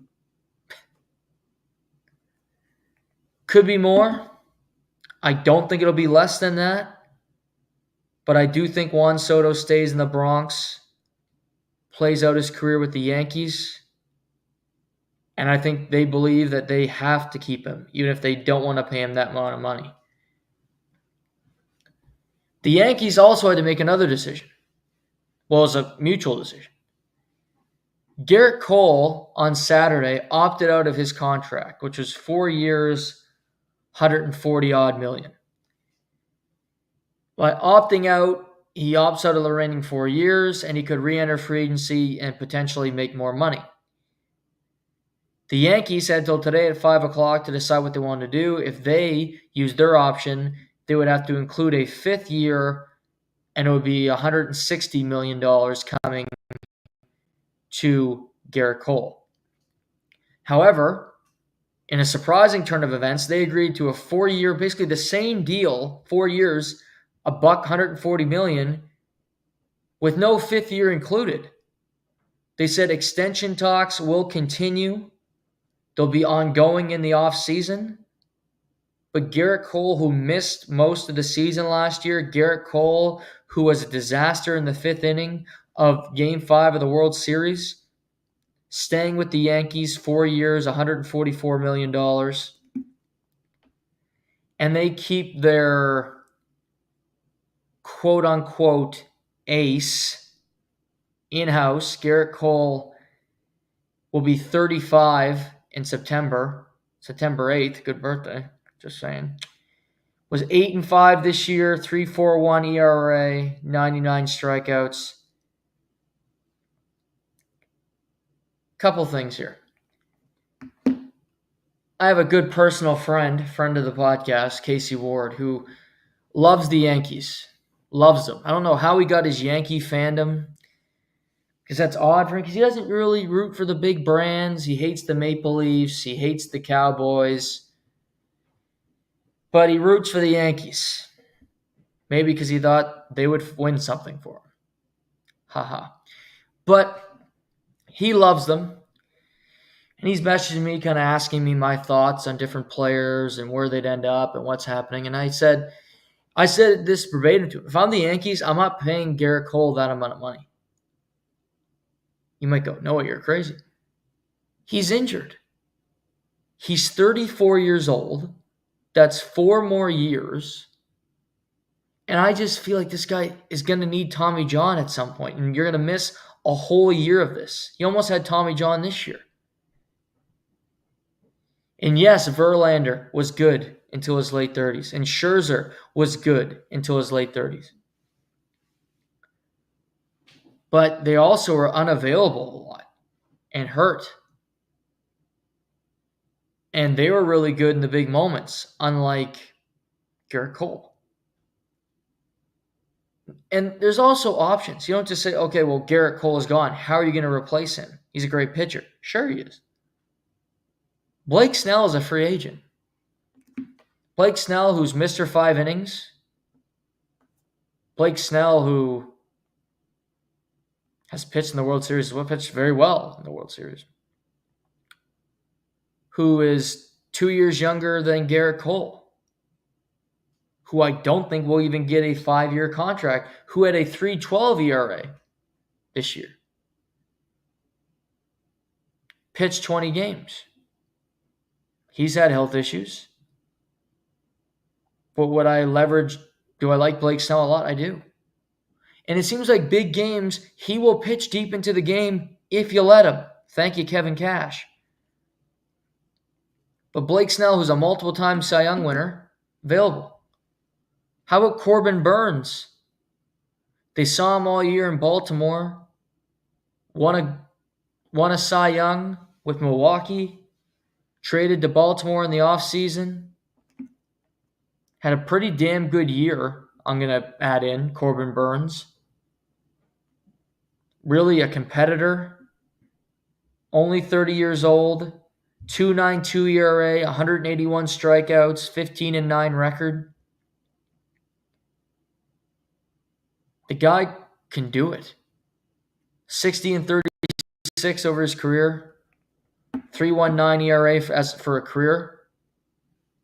Could be more. I don't think it'll be less than that. But I do think Juan Soto stays in the Bronx, plays out his career with the Yankees. And I think they believe that they have to keep him, even if they don't want to pay him that amount of money. The Yankees also had to make another decision. Well, it's a mutual decision. Gerrit Cole on Saturday opted out of his contract, which was 4 years, 140 odd million. By opting out, he opts out of the remaining 4 years, and he could re-enter free agency and potentially make more money. The Yankees had till today at 5 o'clock to decide what they wanted to do. If they used their option, they would have to include a 5th year, and it would be $160 million coming to Gerrit Cole. However, in a surprising turn of events, they agreed to a 4-year, basically the same deal, 4 years, $140 million, with no 5th year included. They said extension talks will continue. They'll be ongoing in the offseason. But Gerrit Cole, who missed most of the season last year, Gerrit Cole, who was a disaster in the 5th inning of Game 5 of the World Series, staying with the Yankees 4 years, $144 million. And they keep their quote-unquote ace in-house. Gerrit Cole will be 35 in September 8th. Good birthday. Just saying. Was 8-5 this year, 3.41 ERA, 99 strikeouts. Couple things here. I have a good personal friend of the podcast, Casey Ward, who loves the Yankees. Loves them. I don't know how he got his Yankee fandom, because that's odd for him, because he doesn't really root for the big brands. He hates the Maple Leafs. He hates the Cowboys. But he roots for the Yankees. Maybe because he thought they would win something for him. Haha. But he loves them. And he's messaging me, kind of asking me my thoughts on different players and where they'd end up and what's happening. And I said this verbatim to him. If I'm the Yankees, I'm not paying Gerrit Cole that amount of money. You might go, no, you're crazy. He's injured. He's 34 years old. That's 4 more years. And I just feel like this guy is going to need Tommy John at some point, and you're going to miss a whole year of this. He almost had Tommy John this year. And yes, Verlander was good until his late 30s, and Scherzer was good until his late 30s. But they also were unavailable a lot and hurt. And they were really good in the big moments, unlike Gerrit Cole. And there's also options. You don't just say, okay, well, Gerrit Cole is gone. How are you going to replace him? He's a great pitcher. Sure he is. Blake Snell is a free agent. Blake Snell, who's Mr. 5 innings. Blake Snell, who has pitched in the World Series, pitched very well in the World Series. Who is 2 years younger than Gerrit Cole, who I don't think will even get a 5-year contract, who had a 3.12 ERA this year. Pitched 20 games. He's had health issues. But do I like Blake Snell a lot? I do. And it seems like big games, he will pitch deep into the game if you let him. Thank you, Kevin Cash. But Blake Snell, who's a multiple-time Cy Young winner, available. How about Corbin Burns? They saw him all year in Baltimore. Won a Cy Young with Milwaukee. Traded to Baltimore in the offseason. Had a pretty damn good year, I'm going to add in, Corbin Burns. Really a competitor. Only 30 years old. 2.92 ERA, 181 strikeouts, 15-9 record. The guy can do it. 60-36 over his career. 3.19 ERA for a career.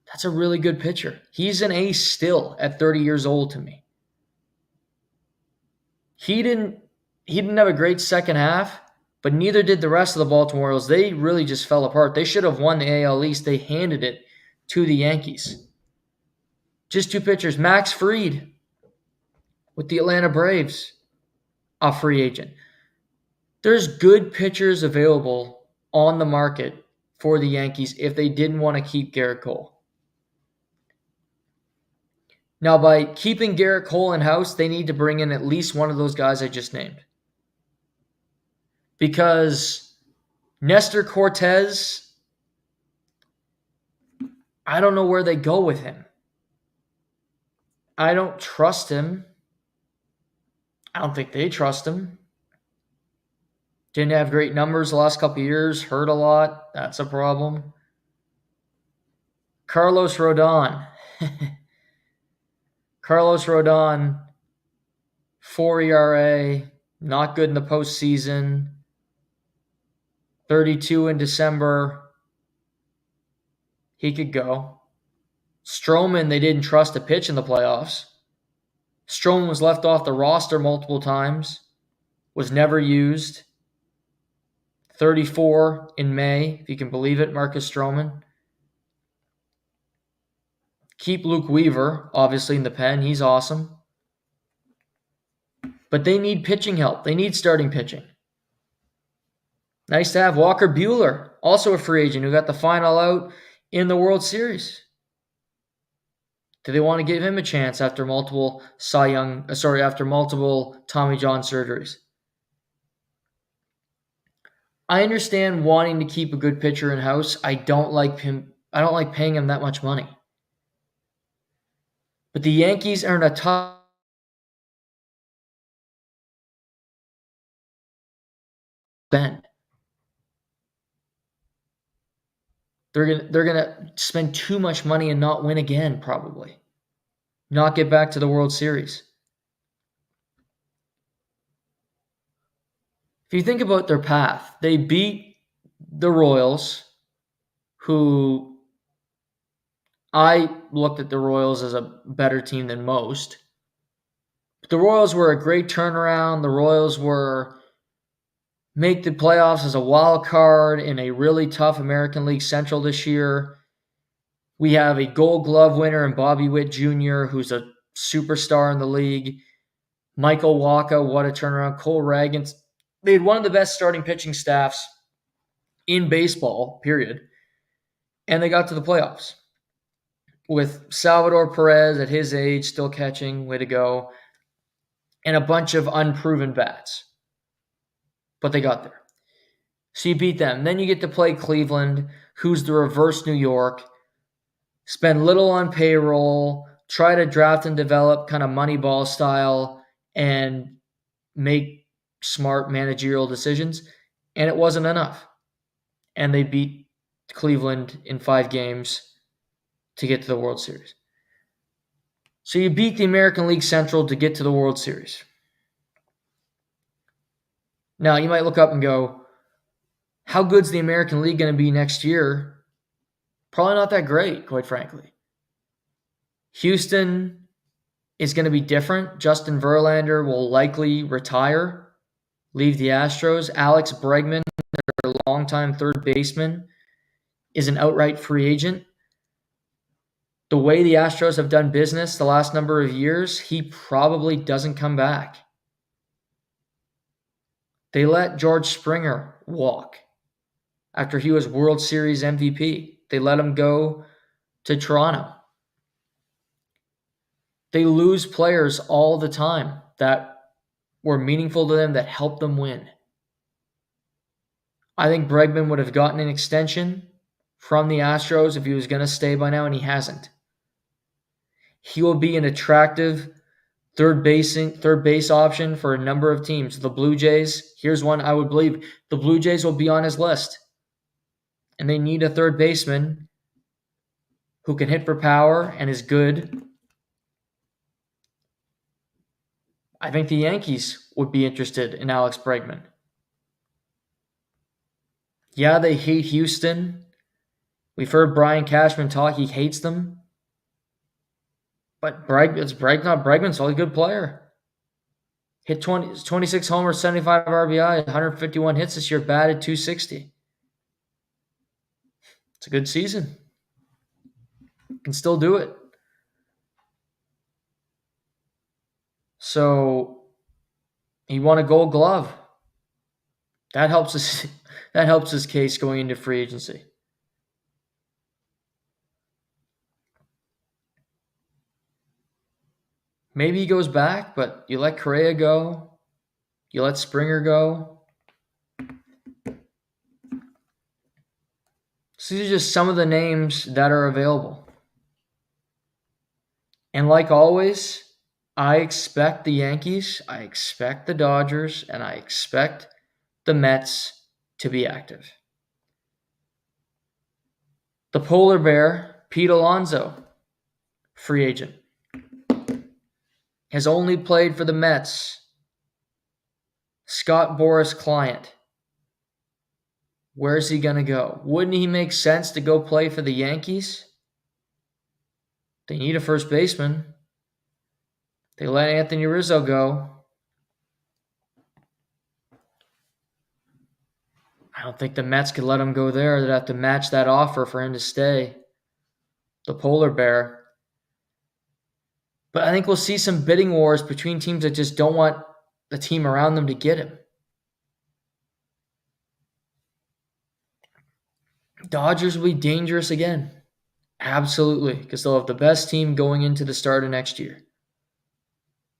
That's a really good pitcher. He's an ace still at 30 years old to me. He didn't have a great second half, but neither did the rest of the Baltimore Orioles. They really just fell apart. They should have won the AL East. They handed it to the Yankees. Just 2 pitchers. Max Fried with the Atlanta Braves, a free agent. There's good pitchers available on the market for the Yankees if they didn't want to keep Gerrit Cole. Now, by keeping Gerrit Cole in-house, they need to bring in at least one of those guys I just named. Because Nestor Cortez, I don't know where they go with him. I don't trust him. I don't think they trust him. Didn't have great numbers the last couple of years. Hurt a lot. That's a problem. Carlos Rodon. Carlos Rodon, 4 ERA, not good in the postseason. 32 in December. He could go. Stroman, they didn't trust to pitch in the playoffs. Stroman was left off the roster multiple times. Was never used. 34 in May, if you can believe it, Marcus Stroman. Keep Luke Weaver, obviously, in the pen. He's awesome. But they need pitching help. They need starting pitching. Nice to have Walker Buehler, also a free agent who got the final out in the World Series. Do they want to give him a chance after multiple after multiple Tommy John surgeries? I understand wanting to keep a good pitcher in-house. I don't like paying him that much money. But the Yankees are in a tough spend. They're gonna spend too much money and not win again, probably. Not get back to the World Series. If you think about their path, they beat the Royals, who I looked at the Royals as a better team than most. But the Royals were a great turnaround. The Royals make the playoffs as a wild card in a really tough American League Central this year. We have a Gold Glove winner in Bobby Witt Jr., who's a superstar in the league. Michael Wacha, what a turnaround. Cole Ragans. They had one of the best starting pitching staffs in baseball, period. And they got to the playoffs with Salvador Perez at his age still catching, way to go, and a bunch of unproven bats. But they got there. So you beat them. Then you get to play Cleveland, who's the reverse New York. Spend little on payroll, try to draft and develop kind of Moneyball style, and make smart managerial decisions. And it wasn't enough. And they beat Cleveland in 5 games to get to the World Series. So you beat the American League Central to get to the World Series. Now, you might look up and go, how good's the American League going to be next year? Probably not that great, quite frankly. Houston is going to be different. Justin Verlander will likely retire, leave the Astros. Alex Bregman, their longtime third baseman, is an outright free agent. The way the Astros have done business the last number of years, he probably doesn't come back. They let George Springer walk after he was World Series MVP. They let him go to Toronto. They lose players all the time that were meaningful to them, that helped them win. I think Bregman would have gotten an extension from the Astros if he was going to stay by now, and he hasn't. He will be an attractive third base option for a number of teams. The Blue Jays, here's one I would believe. The Blue Jays will be on his list. And they need a third baseman who can hit for power and is good. I think the Yankees would be interested in Alex Bregman. Yeah, they hate Houston. We've heard Brian Cashman talk. He hates them. But Bregman's a good player. Hit 26 homers, 75 RBI, 151 hits this year, batted .260. It's a good season. Can still do it. So he won a Gold Glove. That helps us. That helps his case going into free agency. Maybe he goes back, but you let Correa go. You let Springer go. So these are just some of the names that are available. And like always, I expect the Yankees, I expect the Dodgers, and I expect the Mets to be active. The polar bear, Pete Alonso, free agent, has only played for the Mets. Scott Boras client. Where's he going to go? Wouldn't he make sense to go play for the Yankees? They need a first baseman. They let Anthony Rizzo go. I don't think the Mets could let him go there. They'd have to match that offer for him to stay. The polar bear. But I think we'll see some bidding wars between teams that just don't want the team around them to get him. Dodgers will be dangerous again. Absolutely, because they'll have the best team going into the start of next year.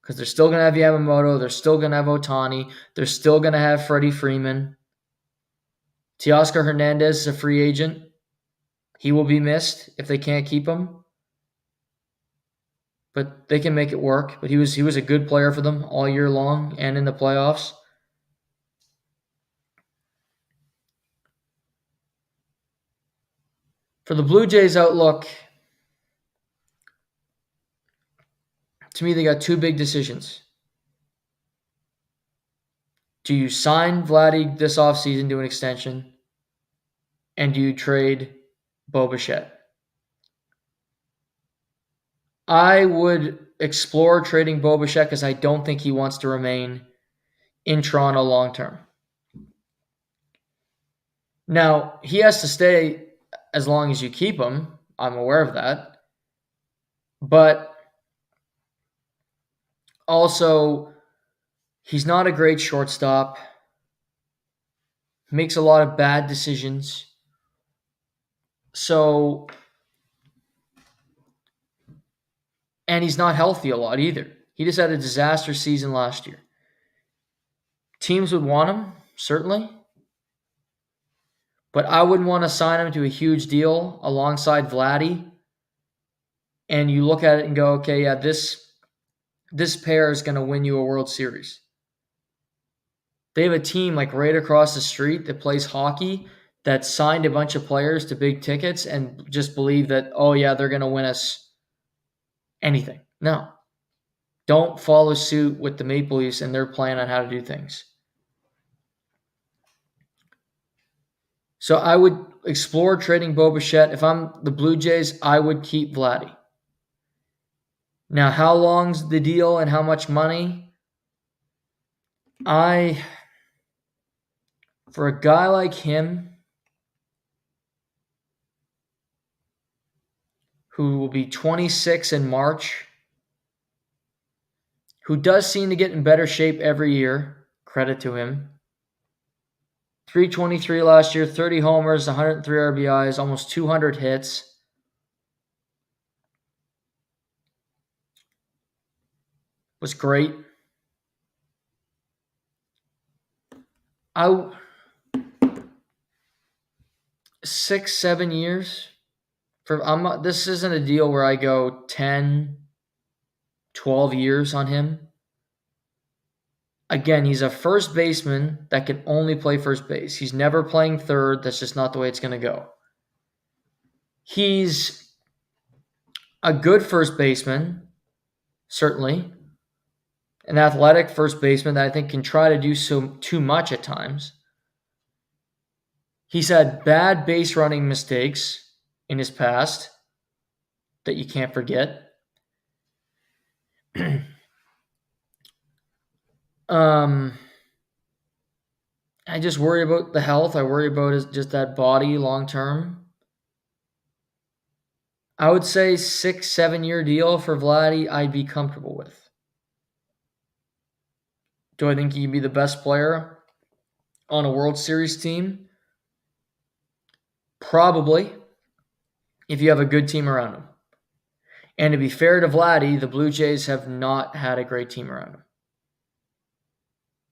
Because they're still going to have Yamamoto. They're still going to have Ohtani. They're still going to have Freddie Freeman. Teoscar Hernandez is a free agent. He will be missed if they can't keep him. But they can make it work. But he was a good player for them all year long and in the playoffs. For the Blue Jays outlook, to me, they got two big decisions. Do you sign Vladdy this offseason to an extension? And do you trade Bo Bichette? I would explore trading Bo Bichette because I don't think he wants to remain in Toronto long term. Now, he has to stay as long as you keep him. I'm aware of that. But also, he's not a great shortstop. Makes a lot of bad decisions. So, and he's not healthy a lot either. He just had a disaster season last year. Teams would want him, certainly. But I wouldn't want to sign him to a huge deal alongside Vladdy. And you look at it and go, okay, yeah, this pair is going to win you a World Series. They have a team like right across the street that plays hockey that signed a bunch of players to big tickets and just believe that, oh, yeah, they're going to win us anything. No. Don't follow suit with the Maple Leafs and their plan on how to do things. So I would explore trading Bo Bichette. If I'm the Blue Jays, I would keep Vladdy. Now, how long's the deal and how much money? For a guy like him, who will be 26 in March, who does seem to get in better shape every year, credit to him. 323 last year, 30 homers, 103 RBIs, almost 200 hits. Was great. 6-7 years. This isn't a deal where I go 10, 12 years on him. Again, he's a first baseman that can only play first base. He's never playing third. That's just not the way it's going to go. He's a good first baseman, certainly. An athletic first baseman that I think can try to do too much at times. He's had bad base running mistakes in his past that you can't forget. I just worry about the health. I worry about just that body long term. I would say 6-7 year deal for Vladdy I'd be comfortable with. Do I think he can be the best player on a World Series team? Probably, if you have a good team around him. And to be fair to Vladdy, the Blue Jays have not had a great team around him.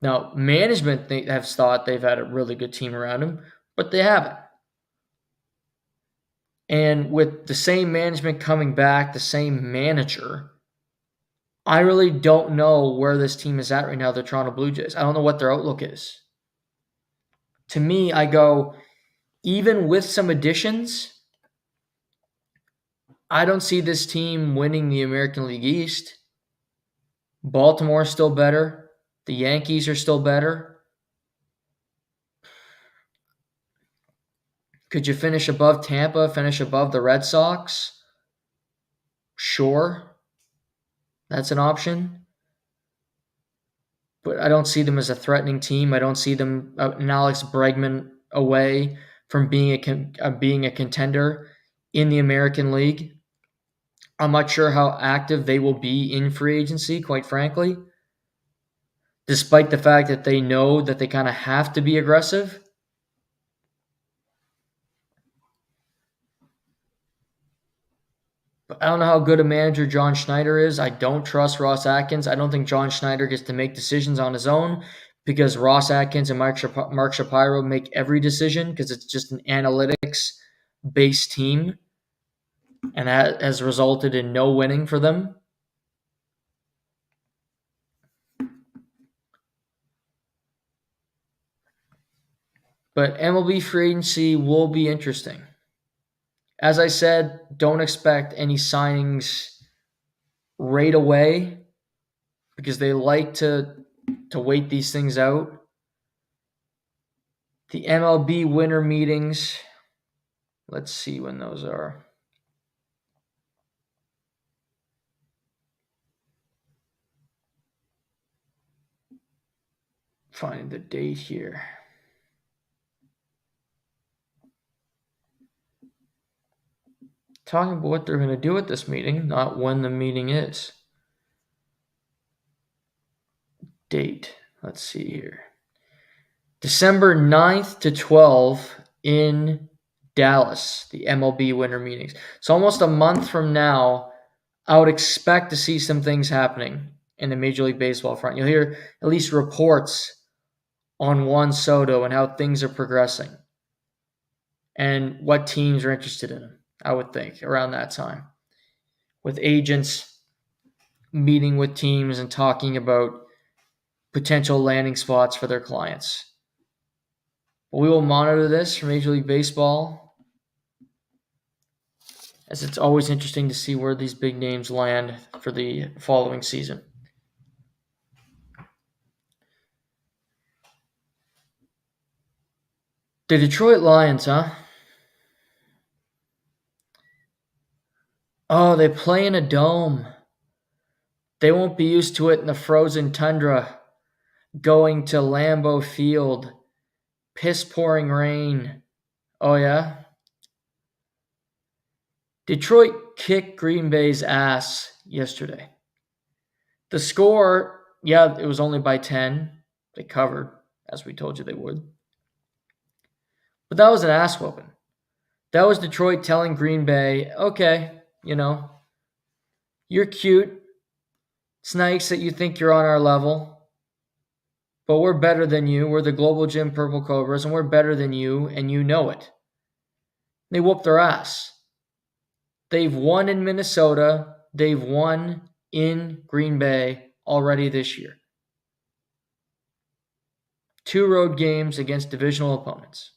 Now, management have thought they've had a really good team around him, but they haven't. And with the same management coming back, the same manager, I really don't know where this team is at right now, the Toronto Blue Jays. I don't know what their outlook is. To me, I go, even with some additions, I don't see this team winning the American League East. Baltimore's still better. The Yankees are still better. Could you finish above Tampa, finish above the Red Sox? Sure. That's an option. But I don't see them as a threatening team. I don't see them an Alex Bregman away from being a contender in the American League. I'm not sure how active they will be in free agency, quite frankly, despite the fact that they know that they kind of have to be aggressive. But I don't know how good a manager John Schneider is. I don't trust Ross Atkins. I don't think John Schneider gets to make decisions on his own because Ross Atkins and Mark Shapiro make every decision because it's just an analytics-based team, and that has resulted in no winning for them. But MLB free agency will be interesting. As I said, don't expect any signings right away because they like to wait these things out. The MLB winter meetings, let's see when those are. Find the date here. Talking about what they're going to do at this meeting, not when the meeting is. Date. Let's see here. December 9th to 12th in Dallas, the MLB winter meetings. So almost a month from now, I would expect to see some things happening in the Major League Baseball front. You'll hear at least reports on Juan Soto and how things are progressing and what teams are interested in him, I would think, around that time. With agents meeting with teams and talking about potential landing spots for their clients. We will monitor this for Major League Baseball, as it's always interesting to see where these big names land for the following season. The Detroit Lions, huh? Oh, they play in a dome. They won't be used to it in the frozen tundra, going to Lambeau Field, piss-pouring rain. Oh, yeah? Detroit kicked Green Bay's ass yesterday. The score, yeah, it was only by 10. They covered, as we told you they would. But that was an ass whooping. That was Detroit telling Green Bay, okay, you're cute. It's nice that you think you're on our level, but we're better than you. We're the Global Gym Purple Cobras, and we're better than you, and you know it. They whooped their ass. They've won in Minnesota. They've won in Green Bay already this year. 2 road games against divisional opponents.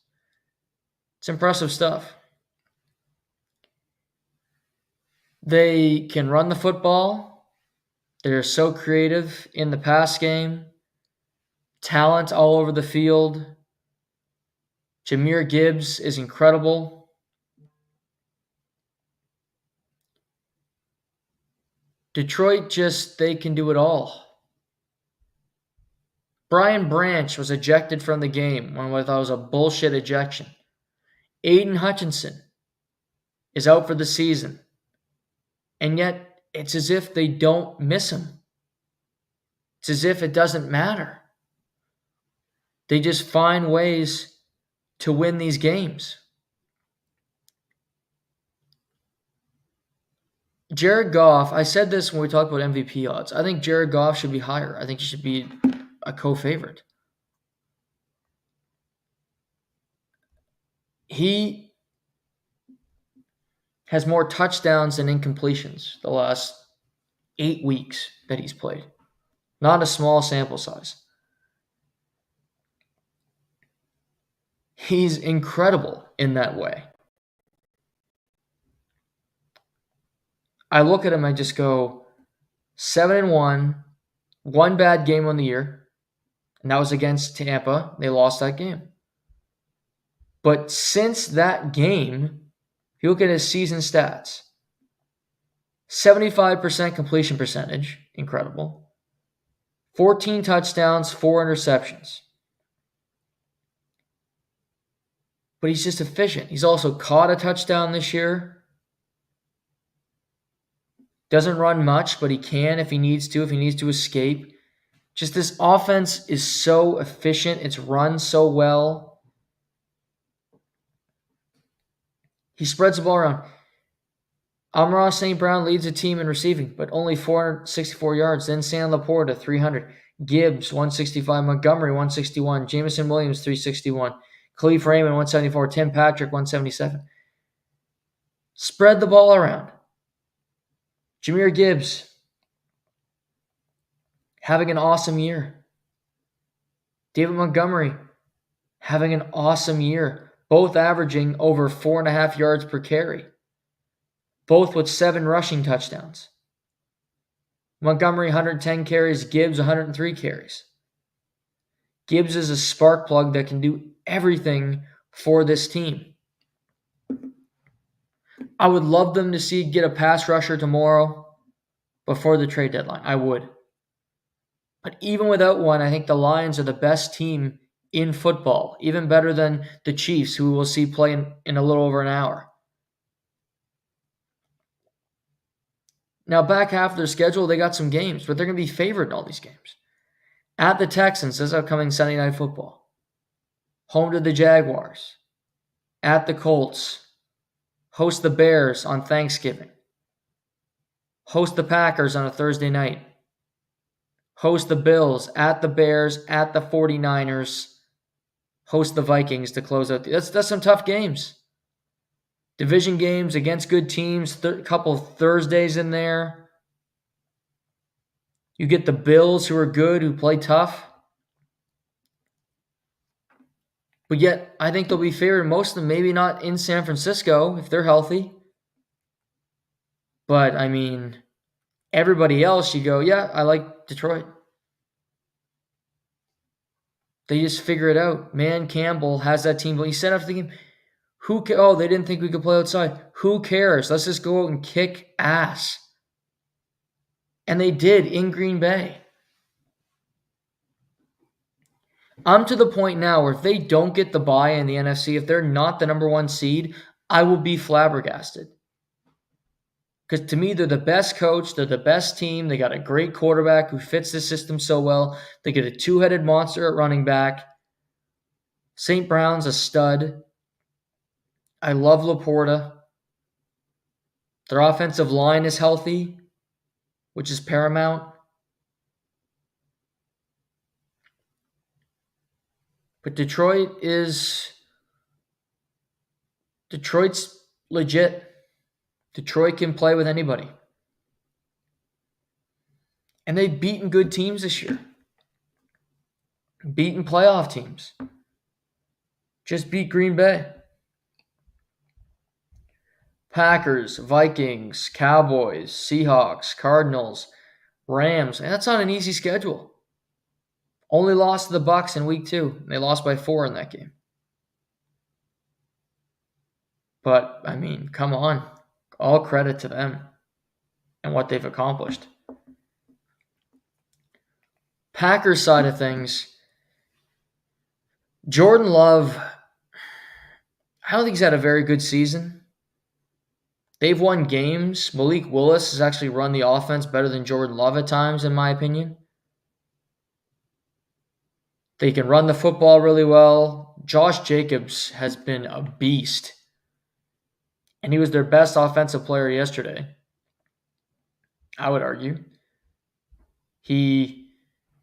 It's impressive stuff. They can run the football. They're so creative in the pass game. Talent all over the field. Jahmyr Gibbs is incredible. Detroit they can do it all. Brian Branch was ejected from the game when I thought it was a bullshit ejection. Aiden Hutchinson is out for the season. And yet, it's as if they don't miss him. It's as if it doesn't matter. They just find ways to win these games. Jared Goff, I said this when we talked about MVP odds. I think Jared Goff should be higher. I think he should be a co-favorite. He has more touchdowns than incompletions the last 8 weeks that he's played. Not a small sample size. He's incredible in that way. I look at him, I just go 7-1, one bad game on the year, and that was against Tampa. They lost that game. But since that game, if you look at his season stats, 75% completion percentage, incredible. 14 touchdowns, 4 interceptions. But he's just efficient. He's also caught a touchdown this year. Doesn't run much, but he can if he needs to escape. Just this offense is so efficient. It's run so well. He spreads the ball around. Amon-Ra St. Brown leads the team in receiving, but only 464 yards. Then Sam Laporta, 300. Gibbs, 165. Montgomery, 161. Jameson Williams, 361. Khalif Raymond, 174. Tim Patrick, 177. Spread the ball around. Jahmyr Gibbs, having an awesome year. David Montgomery, having an awesome year. Both averaging over 4.5 yards per carry. Both with 7 rushing touchdowns. Montgomery, 110 carries. Gibbs, 103 carries. Gibbs is a spark plug that can do everything for this team. I would love them to get a pass rusher tomorrow before the trade deadline. I would. But even without one, I think the Lions are the best team in football. Even better than the Chiefs, who we'll see play in a little over an hour. Now, back half of their schedule, they got some games, but they're going to be favored in all these games. At the Texans, this upcoming Sunday Night Football. Home to the Jaguars. At the Colts. Host the Bears on Thanksgiving. Host the Packers on a Thursday night. Host the Bills, at the Bears, at the 49ers. Host the Vikings to close out. That's some tough games. Division games against good teams, couple Thursdays in there. You get the Bills, who are good, who play tough. But yet, I think they'll be favored, most of them, maybe not in San Francisco, if they're healthy. But, I mean, everybody else, you go, yeah, I like Detroit. They just figure it out. Man, Campbell has that team. He said after the game, they didn't think we could play outside. Who cares? Let's just go out and kick ass. And they did in Green Bay. I'm to the point now where if they don't get the bye in the NFC, if they're not the number 1 seed, I will be flabbergasted. Because to me, they're the best coach. They're the best team. They got a great quarterback who fits the system so well. They get a 2-headed monster at running back. St. Brown's a stud. I love Laporta. Their offensive line is healthy, which is paramount. But Detroit's legit. Detroit can play with anybody. And they've beaten good teams this year. Beaten playoff teams. Just beat Green Bay. Packers, Vikings, Cowboys, Seahawks, Cardinals, Rams. And that's not an easy schedule. Only lost to the Bucs in week 2. They lost by 4 in that game. But, I mean, come on. All credit to them and what they've accomplished. Packers side of things, Jordan Love, I don't think he's had a very good season. They've won games. Malik Willis has actually run the offense better than Jordan Love at times, in my opinion. They can run the football really well. Josh Jacobs has been a beast. And he was their best offensive player yesterday, I would argue. He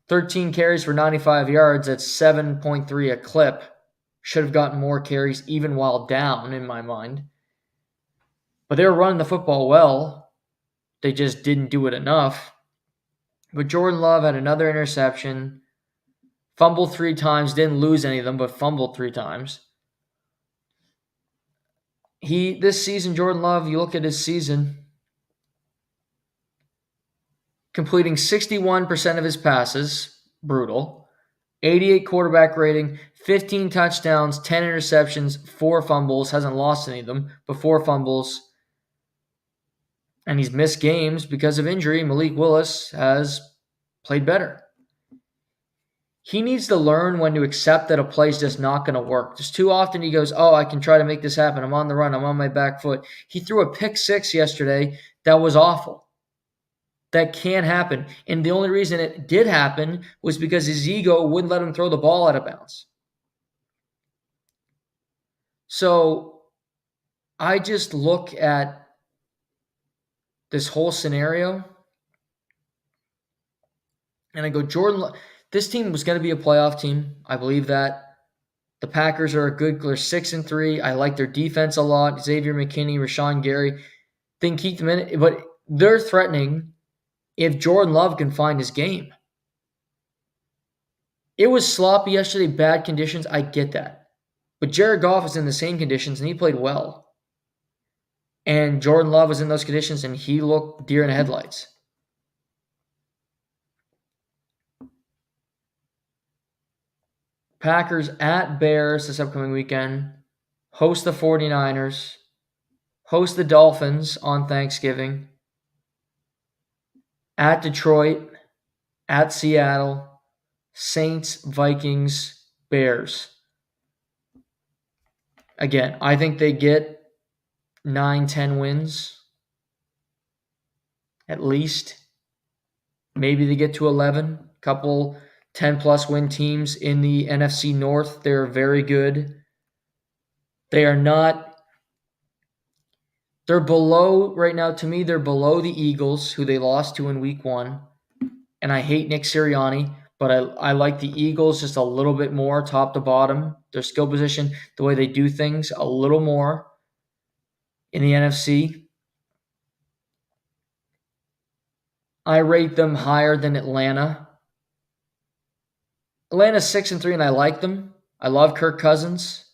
13 carries for 95 yards at 7.3 a clip. Should have gotten more carries even while down, in my mind. But they were running the football well. They just didn't do it enough. But Jordan Love had another interception, fumbled 3 times, didn't lose any of them, but fumbled 3 times. This season, Jordan Love, you look at his season, completing 61% of his passes, brutal. 88 quarterback rating, 15 touchdowns, 10 interceptions, 4 fumbles, hasn't lost any of them, but 4 fumbles. And he's missed games because of injury. Malik Willis has played better. He needs to learn when to accept that a play's just not going to work. Just too often he goes, I can try to make this happen. I'm on the run. I'm on my back foot. He threw a pick 6 yesterday that was awful. That can't happen. And the only reason it did happen was because his ego wouldn't let him throw the ball out of bounds. So I just look at this whole scenario and I go, Jordan, this team was going to be a playoff team. I believe that. The Packers are they're 6-3. I like their defense a lot. Xavier McKinney, Rashawn Gary. Think keep them in it, but they're threatening if Jordan Love can find his game. It was sloppy yesterday, bad conditions. I get that. But Jared Goff is in the same conditions, and he played well. And Jordan Love was in those conditions, and he looked deer in the headlights. Packers at Bears this upcoming weekend. Host the 49ers. Host the Dolphins on Thanksgiving. At Detroit. At Seattle. Saints, Vikings, Bears. Again, I think they get 9-10 wins. At least. Maybe they get to 11. Couple 10-plus win teams in the NFC North. They're very good. They are not... They're below, right now, to me, they're below the Eagles, who they lost to in week 1. And I hate Nick Sirianni, but I like the Eagles just a little bit more, top to bottom. Their skill position, the way they do things, a little more in the NFC. I rate them higher than Atlanta. Atlanta's 6-3, and I like them. I love Kirk Cousins.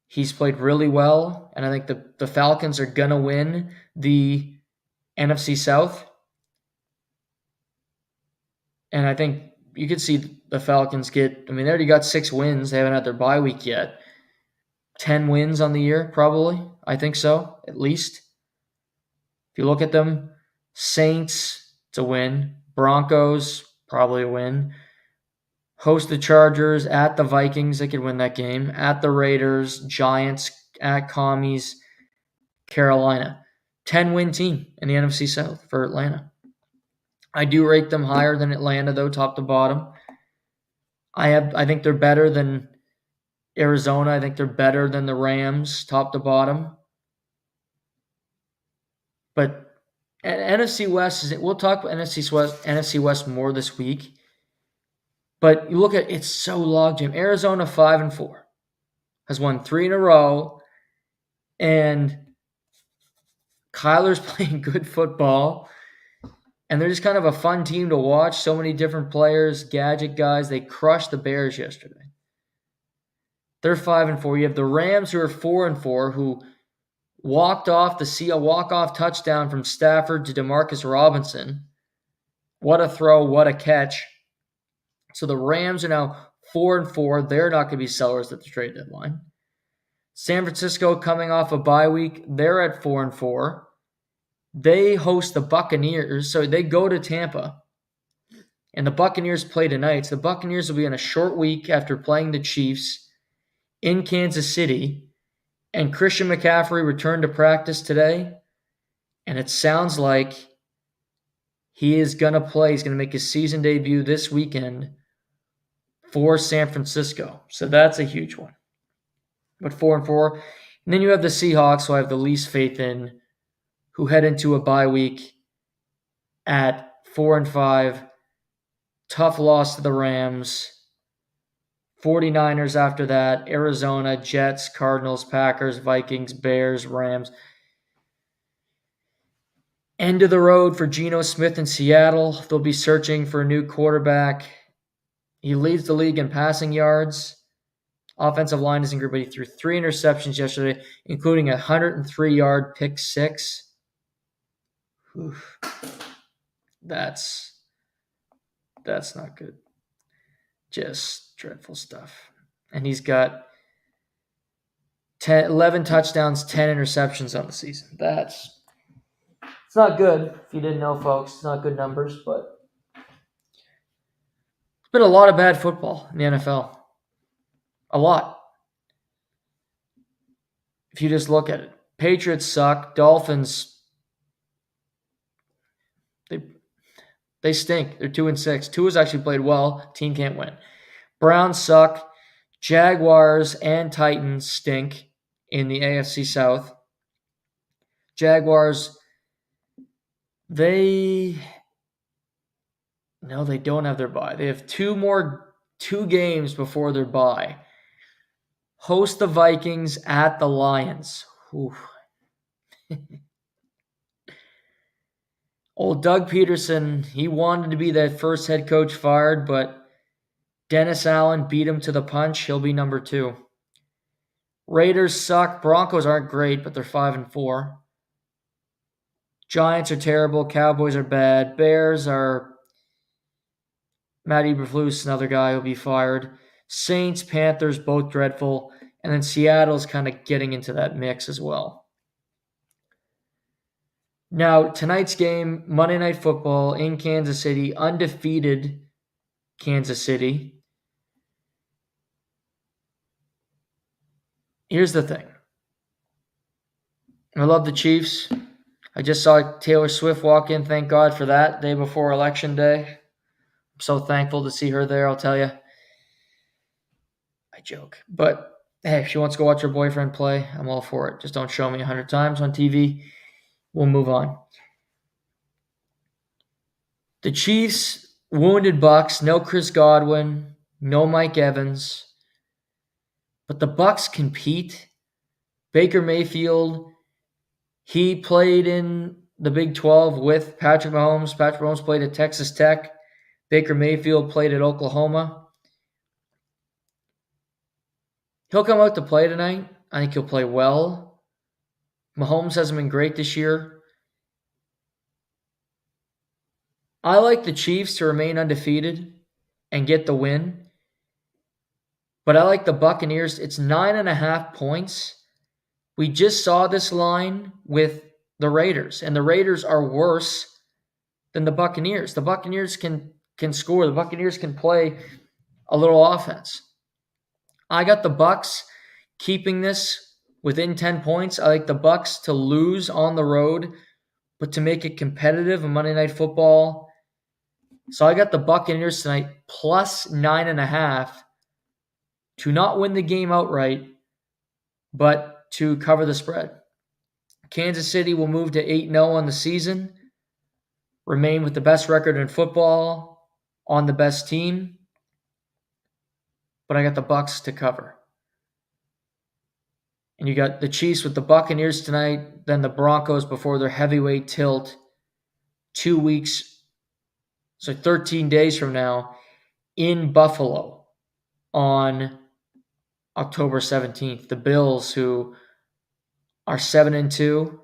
He's played really well, and I think the Falcons are going to win the NFC South. And I think you could see the Falcons they already got 6 wins. They haven't had their bye week yet. 10 wins on the year, probably. I think so, at least. If you look at them, Saints, it's a win. Broncos, probably a win. Host the Chargers, at the Vikings, they could win that game. At the Raiders, Giants, at Commies, Carolina. 10-win team in the NFC South for Atlanta. I do rate them higher than Atlanta, though, top to bottom. I think they're better than Arizona. I think they're better than the Rams, top to bottom. But NFC West, we'll talk about NFC West more this week. But you look at it's so logjam. Arizona 5-4 has won 3 in a row, and Kyler's playing good football, and they're just kind of a fun team to watch. So many different players, gadget guys. They crushed the Bears yesterday. They're 5-4. You have the Rams, who are 4-4, who walked off to see a walk-off touchdown from Stafford to Demarcus Robinson. What a throw! What a catch! So the Rams are now 4-4. They're not going to be sellers at the trade deadline. San Francisco, coming off a bye week, they're at 4-4. They host the Buccaneers, so they go to Tampa. And the Buccaneers play tonight. So the Buccaneers will be on a short week after playing the Chiefs in Kansas City. And Christian McCaffrey returned to practice today. And it sounds like he is going to play. He's going to make his season debut this weekend for San Francisco. So that's a huge one. But 4-4. And then you have the Seahawks, who I have the least faith in, who head into a bye week at 4-5. Tough loss to the Rams. 49ers after that. Arizona, Jets, Cardinals, Packers, Vikings, Bears, Rams. End of the road for Geno Smith in Seattle. They'll be searching for a new quarterback. He leads the league in passing yards. Offensive line isn't great, but he threw 3 interceptions yesterday, including a 103-yard pick six. Oof. That's not good. Just dreadful stuff. And he's got 11 touchdowns, 10 interceptions on the season. It's not good. If you didn't know, folks, it's not good numbers, but it's been a lot of bad football in the NFL. A lot. If you just look at it. Patriots suck. Dolphins, they stink. They're 2-6. Tua's actually played well. Team can't win. Browns suck. Jaguars and Titans stink in the AFC South. Jaguars, they don't have their bye. They have two games before their bye. Host the Vikings at the Lions. Old Doug Peterson, he wanted to be that first head coach fired, but Dennis Allen beat him to the punch. He'll be number 2. Raiders suck. Broncos aren't great, but they're 5-4. Giants are terrible. Cowboys are bad. Bears are... Matt Eberflus, another guy, will be fired. Saints, Panthers, both dreadful. And then Seattle's kind of getting into that mix as well. Now, tonight's game, Monday Night Football in Kansas City, undefeated Kansas City. Here's the thing. I love the Chiefs. I just saw Taylor Swift walk in. Thank God for that, day before Election Day. I'm so thankful to see her there, I'll tell you. I joke. But, hey, if she wants to go watch her boyfriend play, I'm all for it. Just don't show me 100 times on TV. We'll move on. The Chiefs, wounded Bucks. No Chris Godwin. No Mike Evans. But the Bucks compete. Baker Mayfield, he played in the Big 12 with Patrick Mahomes. Patrick Mahomes played at Texas Tech. Baker Mayfield played at Oklahoma. He'll come out to play tonight. I think he'll play well. Mahomes hasn't been great this year. I like the Chiefs to remain undefeated and get the win. But I like the Buccaneers. It's 9.5 points. We just saw this line with the Raiders, and the Raiders are worse than the Buccaneers. The Buccaneers can score. The Buccaneers can play a little offense. I got the Bucks keeping this within 10 points. I like the Bucks to lose on the road, but to make it competitive in Monday Night Football. So I got the Buccaneers tonight plus 9.5 to not win the game outright, but to cover the spread. Kansas City will move to 8-0 on the season, remain with the best record in football, on the best team, but I got the Bucks to cover. And you got the Chiefs with the Buccaneers tonight, then the Broncos before their heavyweight tilt 2 weeks, so 13 days from now, in Buffalo on October 17th. The Bills, who are 7-2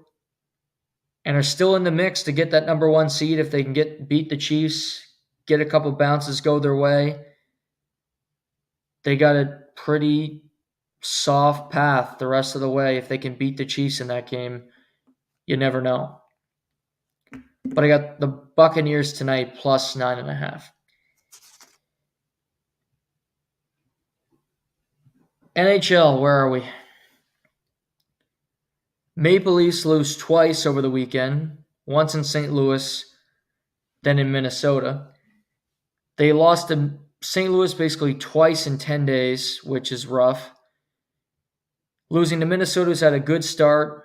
and are still in the mix to get that number 1 seed if they can beat the Chiefs, get a couple bounces go their way. They got a pretty soft path the rest of the way. If they can beat the Chiefs in that game, you never know. But I got the Buccaneers tonight plus 9.5. NHL, where are we? Maple Leafs lose twice over the weekend, once in St. Louis, then in Minnesota. They lost to St. Louis basically twice in 10 days, which is rough. Losing to Minnesota, who's had a good start.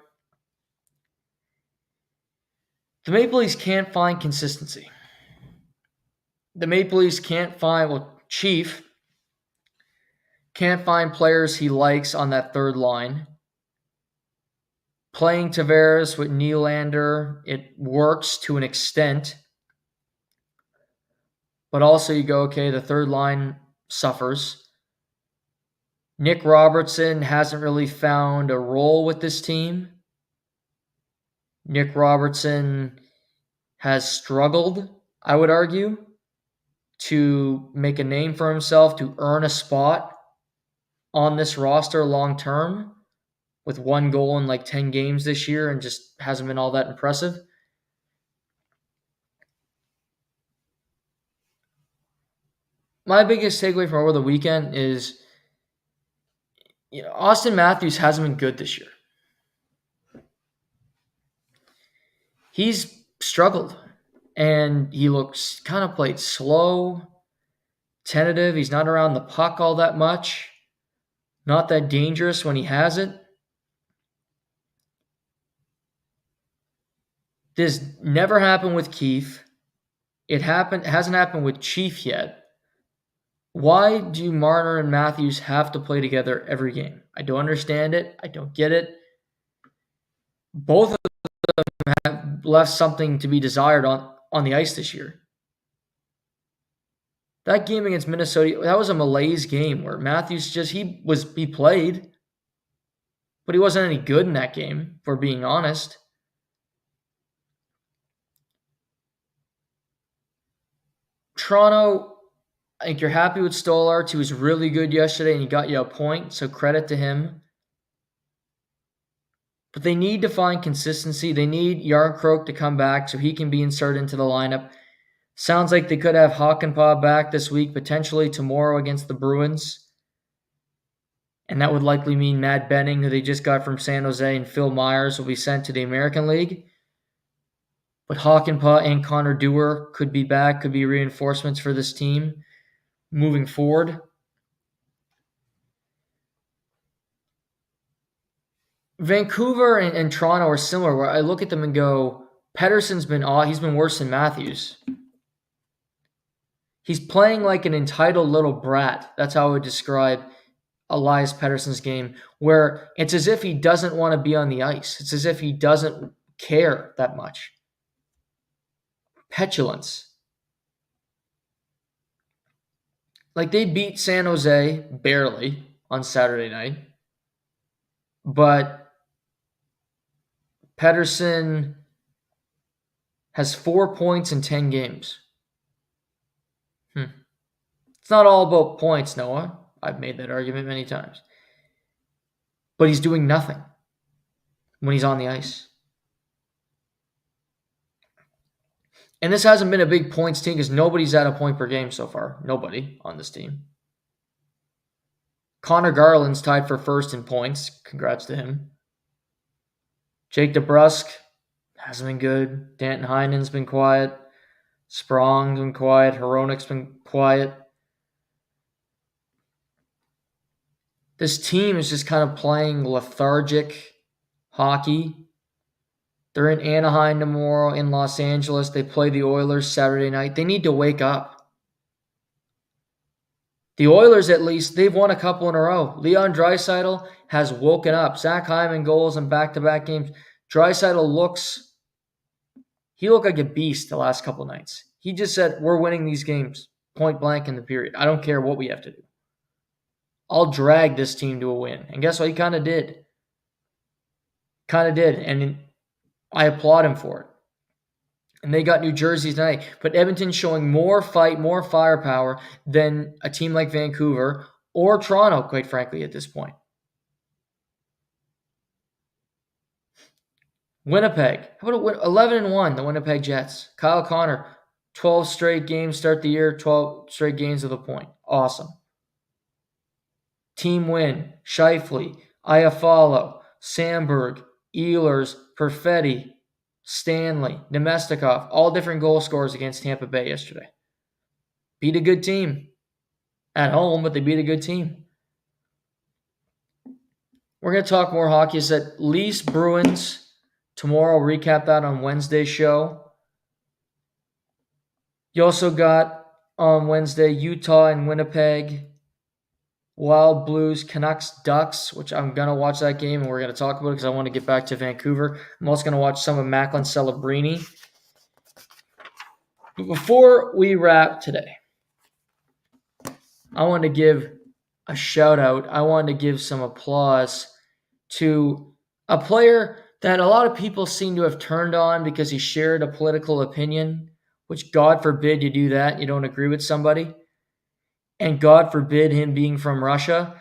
The Maple Leafs can't find consistency. The Maple Leafs can't find, Chief can't find players he likes on that third line. Playing Tavares with Nylander, it works to an extent. But also you go, okay, the third line suffers. Nick Robertson hasn't really found a role with this team. Nick Robertson has struggled, I would argue, to make a name for himself, to earn a spot on this roster long term, with 1 goal in like 10 games this year and just hasn't been all that impressive. My biggest takeaway from over the weekend is, Austin Matthews hasn't been good this year. He's struggled, and he looks kind of played slow, tentative. He's not around the puck all that much, not that dangerous when he has it. This never happened with Keefe. It hasn't happened with Chief yet. Why do Marner and Matthews have to play together every game? I don't understand it. I don't get it. Both of them have left something to be desired on the ice this year. That game against Minnesota, that was a malaise game where Matthews he played, but he wasn't any good in that game, if we're being honest. Toronto, I think you're happy with Stolarz. He was really good yesterday and he got you a point, so credit to him. But they need to find consistency. They need Yarncroke to come back so he can be inserted into the lineup. Sounds like they could have Hakanpää back this week, potentially tomorrow against the Bruins. And that would likely mean Matt Benning, who they just got from San Jose, and Phil Myers will be sent to the American League. But Hakanpää and Connor Dewar could be back, could be reinforcements for this team moving forward. Vancouver and Toronto are similar, where I look at them and go, Pettersson's he's been worse than Matthews. He's playing like an entitled little brat. That's how I would describe Elias Pettersson's game, where it's as if he doesn't want to be on the ice. It's as if he doesn't care that much. Petulance. Like, they beat San Jose barely on Saturday night, but Pettersson has 4 points in 10 games. It's not all about points, Noah. I've made that argument many times. But he's doing nothing when he's on the ice. And this hasn't been a big points team because nobody's at a point per game so far. Nobody on this team. Connor Garland's tied for first in points. Congrats to him. Jake DeBrusk hasn't been good. Danton Heinen's been quiet. Sprong's been quiet. Hronik's been quiet. This team is just kind of playing lethargic hockey. They're in Anaheim tomorrow, in Los Angeles. They play the Oilers Saturday night. They need to wake up. The Oilers, at least, they've won a couple in a row. Leon Draisaitl has woken up. Zach Hyman goals in back-to-back games. Draisaitl looked like a beast the last couple nights. He just said, we're winning these games, point blank in the period. I don't care what we have to do. I'll drag this team to a win. And guess what? He kind of did. And I applaud him for it. And they got New Jersey tonight. But Edmonton's showing more fight, more firepower than a team like Vancouver or Toronto, quite frankly, at this point. Winnipeg. How about 11-1, the Winnipeg Jets? Kyle Connor, 12 straight games start the year, 12 straight games with a point. Awesome. Team win. Scheifele, Iafallo, Sandberg, Ehlers, Perfetti, Stanley, Nemestikov, all different goal scorers against Tampa Bay yesterday. Beat a good team. at home, but they beat a good team. We're going to talk more hockey. It's at Leafs Bruins tomorrow. I'll recap that on Wednesday's show. You also got on Wednesday Utah and Winnipeg, Wild Blues, Canucks, Ducks, which I'm going to watch that game and we're going to talk about it because I want to get back to Vancouver. I'm also going to watch some of Macklin Celebrini. But before we wrap today, I want to give a shout out. I want to give some applause to a player that a lot of people seem to have turned on because he shared a political opinion, which God forbid you do that. You don't agree with somebody. And God forbid him being from Russia.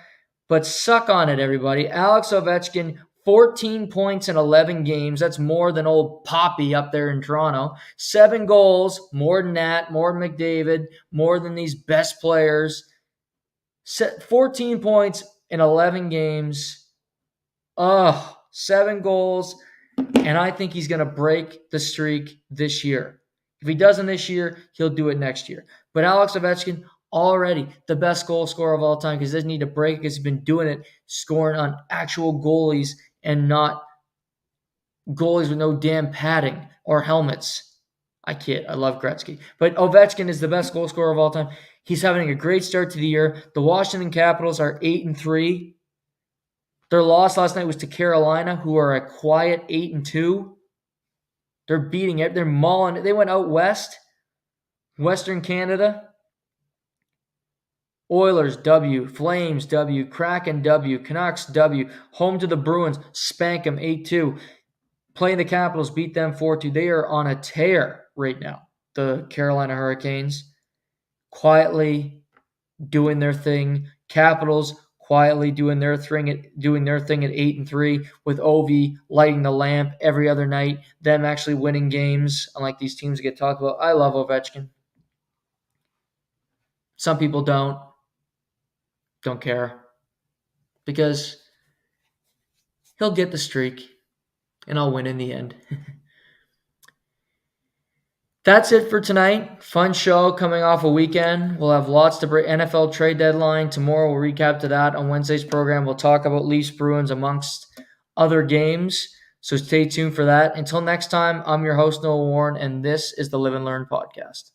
But suck on it, everybody. Alex Ovechkin, 14 points in 11 games. That's more than old Poppy up there in Toronto. 7 goals, more than that, more than McDavid, more than these best players. 14 points in 11 games. 7 goals. And I think he's going to break the streak this year. If he doesn't this year, he'll do it next year. But Alex Ovechkin, already the best goal scorer of all time because he doesn't need to break because he's been doing it, scoring on actual goalies and not goalies with no damn padding or helmets. I kid. I love Gretzky. But Ovechkin is the best goal scorer of all time. He's having a great start to the year. The Washington Capitals are 8-3. Their loss last night was to Carolina, who are a quiet 8-2. They're beating it. They're mauling it. They went out west, Western Canada. Oilers, W. Flames, W. Kraken, W. Canucks, W. Home to the Bruins, spank them 8-2. Playing the Capitals, beat them 4-2. They are on a tear right now. The Carolina Hurricanes quietly doing their thing. Capitals quietly doing their thing at 8-3 with Ovi lighting the lamp every other night. Them actually winning games, unlike these teams get talked about. I love Ovechkin. Some people don't care because he'll get the streak and I'll win in the end. That's it for tonight. Fun show coming off a weekend. We'll have lots to break. NFL trade deadline. Tomorrow we'll recap to that. On Wednesday's program, we'll talk about Leafs Bruins amongst other games. So stay tuned for that. Until next time, I'm your host, Noah Warren, and this is the Live and Learn podcast.